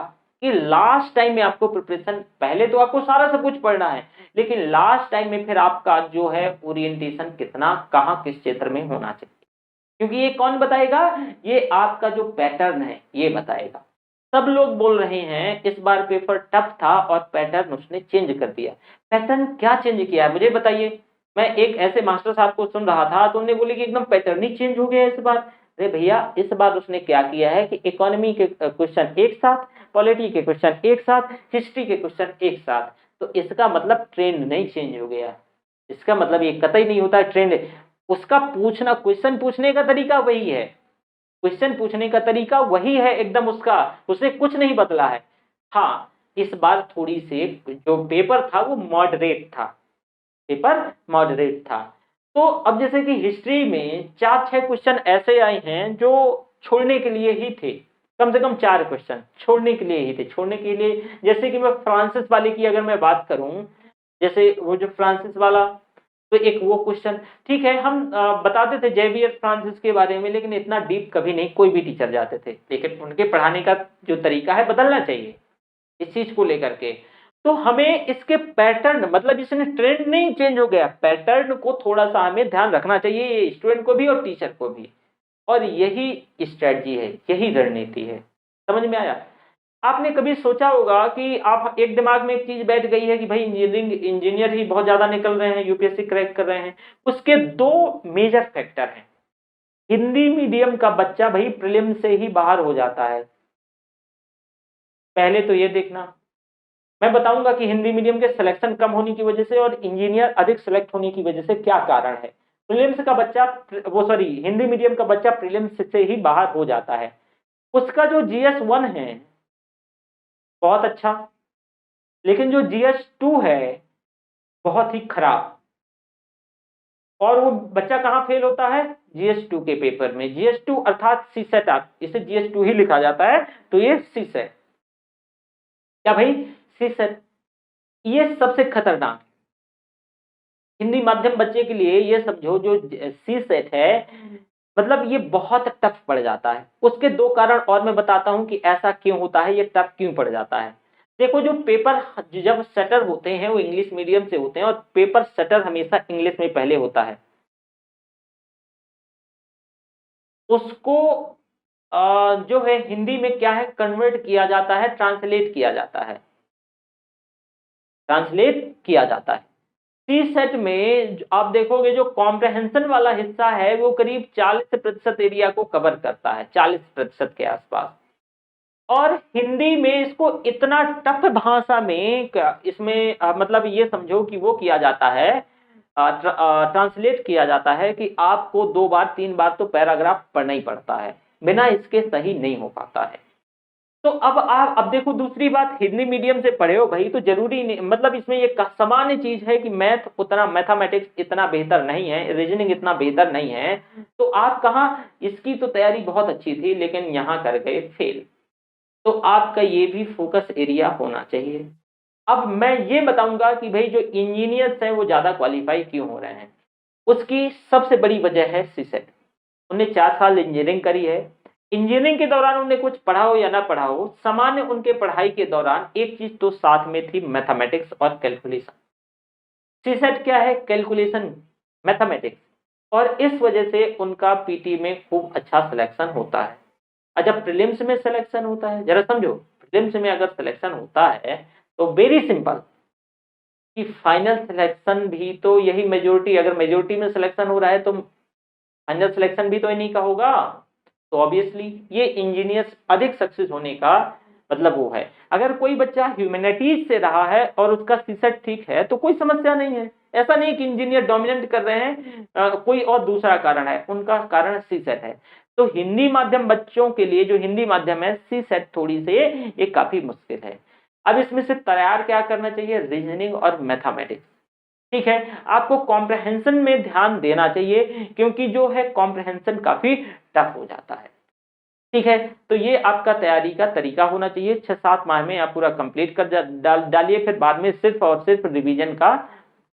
कि लास्ट टाइम में आपको प्रिपरेशन, पहले तो आपको सारा सब कुछ पढ़ना है, लेकिन लास्ट टाइम में फिर आपका जो है ओरिएंटेशन कितना कहाँ किस क्षेत्र में होना चाहिए, क्योंकि ये कौन बताएगा, ये आपका जो पैटर्न है ये बताएगा। सब लोग बोल रहे हैं इस बार पेपर टफ था और पैटर्न उसने चेंज कर दिया। पैटर्न क्या चेंज किया है मुझे बताइए। मैं एक ऐसे मास्टर साहब को सुन रहा था तो उन्होंने बोले कि एकदम पैटर्न ही चेंज हो गया है इस बार। अरे भैया, इस बार उसने क्या किया है कि इकोनॉमी के क्वेश्चन एक साथ, पॉलिटी के क्वेश्चन एक साथ, हिस्ट्री के क्वेश्चन एक साथ। तो इसका मतलब ट्रेंड नहीं चेंज हो गया, इसका मतलब ये कतई नहीं होता है ट्रेंड। उसका पूछना, क्वेश्चन पूछने का तरीका वही है, क्वेश्चन पूछने का तरीका वही है एकदम उसका, उसने कुछ नहीं बदला है। हाँ, इस बार थोड़ी सी जो पेपर था वो मॉडरेट था, पेपर मॉडरेट था। तो अब जैसे कि हिस्ट्री में 4-6 क्वेश्चन ऐसे आए हैं जो छोड़ने के लिए ही थे, कम से कम 4 क्वेश्चन छोड़ने के लिए ही थे, छोड़ने के लिए। जैसे कि मैं फ्रांसिस वाले की अगर मैं बात करूं, जैसे वो जो फ्रांसिस वाला, तो एक वो क्वेश्चन ठीक है, हम बताते थे जेवियर फ्रांसिस के बारे में, लेकिन इतना डीप कभी नहीं कोई भी टीचर जाते थे, लेकिन उनके पढ़ाने का जो तरीका है बदलना चाहिए इस चीज को लेकर के। तो हमें इसके पैटर्न, मतलब इसमें ट्रेंड नहीं चेंज हो गया, पैटर्न को थोड़ा सा हमें ध्यान रखना चाहिए, स्टूडेंट को भी और टीचर को भी। और यही स्ट्रेटजी है, यही रणनीति है। समझ में आया। आपने कभी सोचा होगा कि आप एक दिमाग में एक चीज बैठ गई है कि भाई इंजीनियर ही बहुत ज्यादा निकल रहे हैं, यूपीएससी क्रैक कर रहे हैं। उसके 2 मेजर फैक्टर हैं। हिंदी मीडियम का बच्चा भाई प्रीलिम से ही बाहर हो जाता है। पहले तो ये देखना, मैं बताऊंगा कि हिंदी मीडियम के सिलेक्शन कम होने की वजह से और इंजीनियर अधिक सिलेक्ट होने की वजह से क्या कारण है। प्रीलिम्स का बच्चा, वो सॉरी, हिंदी मीडियम का बच्चा प्रीलिम्स से ही बाहर हो जाता है। उसका जो GS1 है बहुत अच्छा, लेकिन जो GS2 है बहुत ही खराब। और वो बच्चा कहाँ फेल होता है, GS2 के पेपर में। GS2 अर्थात सीसेट, इसे GS2 ही लिखा जाता है, तो ये सीसेट, क्या भाई, सीसेट, ये सबसे खतरनाक हिंदी माध्यम बच्चे के लिए। ये समझो जो सी सेट है, मतलब ये बहुत टफ पड़ जाता है। उसके 2 कारण और मैं बताता हूं कि ऐसा क्यों होता है, ये टफ क्यों पड़ जाता है। देखो, जो पेपर जब सेटर होते हैं वो इंग्लिश मीडियम से होते हैं, और पेपर सेटर हमेशा इंग्लिश में पहले होता है। उसको जो है हिंदी में क्या है, कन्वर्ट किया जाता है, ट्रांसलेट किया जाता है, ट्रांसलेट किया जाता है। सी सेट में आप देखोगे जो कॉम्प्रहेंशन वाला हिस्सा है वो करीब 40% एरिया को कवर करता है, 40% के आसपास। और हिंदी में इसको इतना टफ भाषा में इसमें मतलब ये समझो कि वो किया जाता है, ट्रांसलेट किया जाता है कि आपको 2 बार 3 बार तो पैराग्राफ पढ़ना ही पड़ता है, बिना इसके सही नहीं हो पाता है। तो अब देखो, दूसरी बात, हिंदी मीडियम से पढ़े हो भाई तो जरूरी नहीं, मतलब इसमें ये सामान्य चीज है कि मैथ उतना, मैथमेटिक्स इतना बेहतर नहीं है, रीजनिंग इतना बेहतर नहीं है। तो आप कहाँ, इसकी तो तैयारी बहुत अच्छी थी लेकिन यहाँ कर गए फेल। तो आपका ये भी फोकस एरिया होना चाहिए। अब मैं ये बताऊंगा कि भाई जो इंजीनियर्स हैं वो ज्यादा क्वालिफाई क्यों हो रहे हैं। उसकी सबसे बड़ी वजह है सीसेट। उन्हें 4 साल इंजीनियरिंग करी है, इंजीनियरिंग के दौरान उन्हें कुछ पढ़ा हो या ना पढ़ा हो, सामान्य उनके पढ़ाई के दौरान एक चीज तो साथ में थी, मैथमेटिक्स और कैलकुलेशन। सीसेट क्या है, कैलकुलेशन, मैथमेटिक्स। और इस वजह से उनका पीटी में खूब अच्छा सिलेक्शन होता है। जब प्रीलिम्स में सिलेक्शन होता है, जरा समझो, प्रीलिम्स में अगर सिलेक्शन होता है तो वेरी सिंपल कि फाइनल सिलेक्शन भी तो यही मेजोरिटी, अगर मेजोरिटी में सिलेक्शन हो रहा है तो फाइनल सिलेक्शन भी तो इन्हीं का होगा। तो ऑब्वियसली ये इंजीनियर्स अधिक सक्सेस होने का मतलब वो है। अगर कोई बच्चा ह्यूमैनिटीज से रहा है और उसका सीसेट ठीक है तो कोई समस्या नहीं है। ऐसा नहीं कि इंजीनियर डोमिनेट कर रहे हैं, कोई और दूसरा कारण है, उनका कारण सीसेट है। तो हिंदी माध्यम बच्चों के लिए जो हिंदी माध्यम है, सीसेट थोड़ी से ये काफी मुश्किल है। अब इसमें से तैयार क्या करना चाहिए, रीजनिंग और मैथमेटिक्स। ठीक है, आपको कॉम्प्रहेंशन में ध्यान देना चाहिए क्योंकि जो है कॉम्प्रहेंशन काफी टफ हो जाता है। ठीक है, तो ये आपका तैयारी का तरीका होना चाहिए। 6-7 माह में आप पूरा कंप्लीट कर डालिए, फिर बाद में सिर्फ और सिर्फ रिवीजन का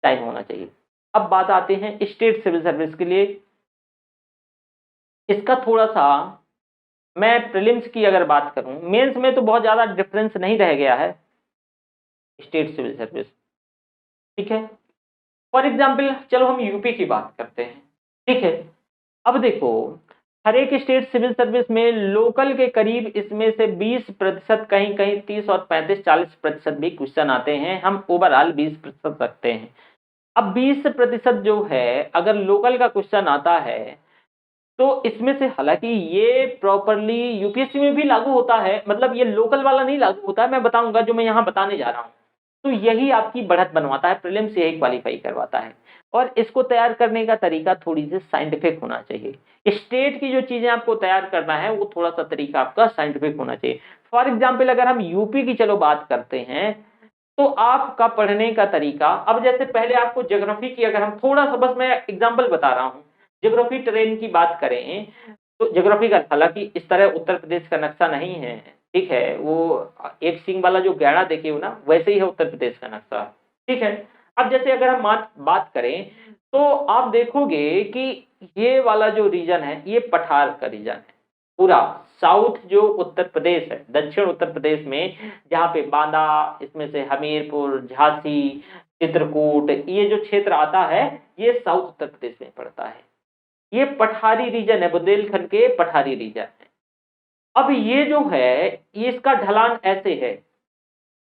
टाइम होना चाहिए। अब बात आते हैं स्टेट सिविल सर्विस के लिए। इसका थोड़ा सा, मैं प्रीलिम्स की अगर बात करूं, मेंस में तो बहुत ज्यादा डिफरेंस नहीं रह गया है। स्टेट सिविल सर्विस ठीक है। फॉर एग्जाम्पल चलो हम यूपी की बात करते हैं, ठीक है। अब देखो, हर एक स्टेट सिविल सर्विस में लोकल के करीब इसमें से 20%, कहीं कहीं 30 और 35-40% भी क्वेश्चन आते हैं, हम ओवरऑल 20% रखते हैं। अब 20% जो है अगर लोकल का क्वेश्चन आता है तो इसमें से, हालांकि ये प्रॉपरली यूपीएससी में भी लागू होता है, मतलब ये लोकल वाला नहीं लागू होता है, मैं बताऊंगा जो मैं यहाँ बताने जा रहा हूँ। तो यही आपकी बढ़त बनवाता है, प्रीलिम से यही क्वालिफाई करवाता है। और इसको तैयार करने का तरीका थोड़ी सी साइंटिफिक होना चाहिए। स्टेट की जो चीजें आपको तैयार करना है वो थोड़ा सा तरीका आपका साइंटिफिक होना चाहिए। फॉर एग्जाम्पल अगर हम यूपी की चलो बात करते हैं, तो आपका पढ़ने का तरीका, अब जैसे पहले आपको ज्योग्राफी की, अगर हम थोड़ा सा, बस मैं एग्जांपल बता रहा हूँ, ज्योग्राफी ट्रेन की बात करें तो ज्योग्राफी का, हालांकि इस तरह उत्तर प्रदेश का नक्शा नहीं है, ठीक है, वो एक सिंह वाला जो गहरा देखे हो ना, वैसे ही है उत्तर प्रदेश का नक्शा, ठीक है। अब जैसे अगर हम बात करें तो आप देखोगे कि ये वाला जो रीजन है ये पठार का रीजन है, पूरा साउथ जो उत्तर प्रदेश है, दक्षिण उत्तर प्रदेश में, जहाँ पे बांदा, इसमें से हमीरपुर, झांसी, चित्रकूट, ये जो क्षेत्र आता है ये साउथ उत्तर प्रदेश में पड़ता है। ये पठारी रीजन है, बुंदेलखंड के पठारी रीजन है। अब ये जो है ये इसका ढलान ऐसे है,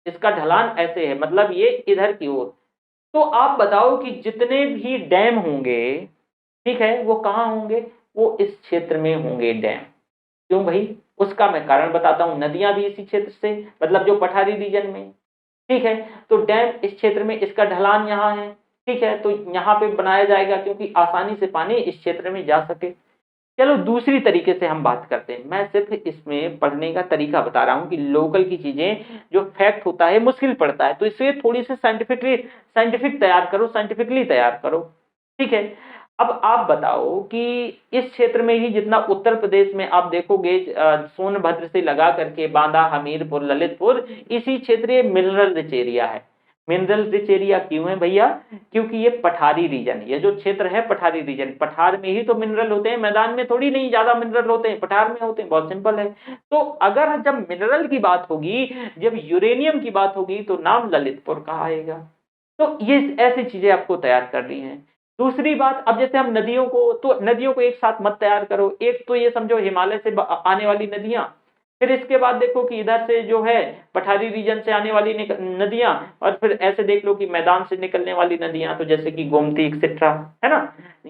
इसका ढलान ऐसे है, मतलब ये इधर की ओर। तो आप बताओ कि जितने भी डैम होंगे, ठीक है, वो कहाँ होंगे, वो इस क्षेत्र में होंगे डैम। क्यों भाई, उसका मैं कारण बताता हूँ, नदियां भी इसी क्षेत्र से, मतलब जो पठारी रीजन में, ठीक है। तो डैम इस क्षेत्र में, इसका ढलान यहाँ है, ठीक है, तो यहाँ पे बनाया जाएगा क्योंकि आसानी से पानी इस क्षेत्र में जा सके। चलो दूसरी तरीके से हम बात करते हैं, मैं सिर्फ इसमें पढ़ने का तरीका बता रहा हूँ कि लोकल की चीजें जो फैक्ट होता है मुश्किल पड़ता है, तो इसे थोड़ी सी साइंटिफिक तैयार करो, साइंटिफिकली तैयार करो, ठीक है। अब आप बताओ कि इस क्षेत्र में ही जितना उत्तर प्रदेश में आप देखोगे, सोनभद्र से लगा करके बांदा, हमीरपुर, ललितपुर, इसी क्षेत्र मिनरल रिच एरिया है। मिनरल रिच एरिया क्यों है भैया, क्योंकि ये पठारी रीजन, ये जो क्षेत्र है पठारी रीजन, पठार में ही तो मिनरल होते हैं, मैदान में थोड़ी नहीं ज्यादा मिनरल होते हैं, पठार में होते हैं, बहुत सिंपल है। तो अगर जब मिनरल की बात होगी, जब यूरेनियम की बात होगी, तो नाम ललितपुर का आएगा। तो ये ऐसी चीजें आपको तैयार करनी है। दूसरी बात, अब जैसे हम नदियों को, तो नदियों को एक साथ मत तैयार करो, एक तो ये समझो हिमालय से आने वाली नदियां, फिर इसके बाद देखो कि इधर से जो है पठारी रीजन से आने वाली नदियां, और फिर ऐसे देख लो कि मैदान से निकलने वाली नदियां, तो जैसे कि गोमती एक्सेट्रा, है ना।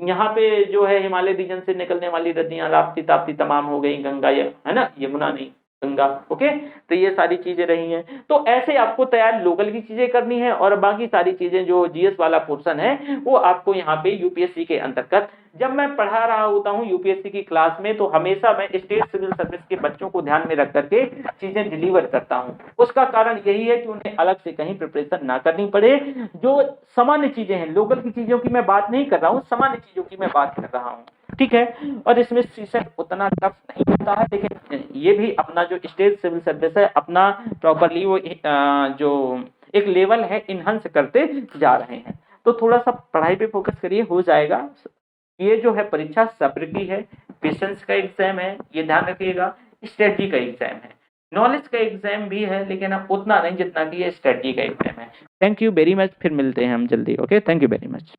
यहाँ पे जो है हिमालय रीजन से निकलने वाली नदियां राप्ती ताप्ती तमाम हो गई, गंगा, है ना, यमुना नहीं, गंगा, ओके। तो ये सारी चीजें रही हैं, तो ऐसे आपको तैयार लोकल की चीजें करनी है, और बाकी सारी चीजें जो जीएस वाला पोर्शन है वो आपको यहाँ पे यूपीएससी के अंतर्गत, जब मैं पढ़ा रहा होता हूँ यूपीएससी की क्लास में, तो हमेशा मैं स्टेट सिविल सर्विस के बच्चों को ध्यान में रख करके चीजें डिलीवर करता हूँ। उसका कारण यही है कि उन्हें अलग से कहीं प्रिपरेशन ना करनी पड़े। जो सामान्य चीजें हैं, लोकल की चीजों की मैं बात नहीं कर रहा हूँ, सामान्य चीजों की मैं बात कर रहा हूँ, ठीक है। और इसमें सेशन उतना टफ नहीं होता है, लेकिन ये भी अपना जो स्टेट सिविल सर्विस है अपना प्रॉपरली वो जो एक लेवल है इनहांस करते जा रहे हैं। तो थोड़ा सा पढ़ाई पे फोकस करिए, हो जाएगा। ये जो है परीक्षा सब्र की है, पेशेंस का एग्जाम है, ये ध्यान रखिएगा। स्ट्रेटजी का एग्जाम है, नॉलेज का एग्जाम भी है, लेकिन अब उतना नहीं जितना कि ये स्ट्रेटजी का एग्जाम है। थैंक यू वेरी मच, फिर मिलते हैं हम जल्दी, okay, thank you very much.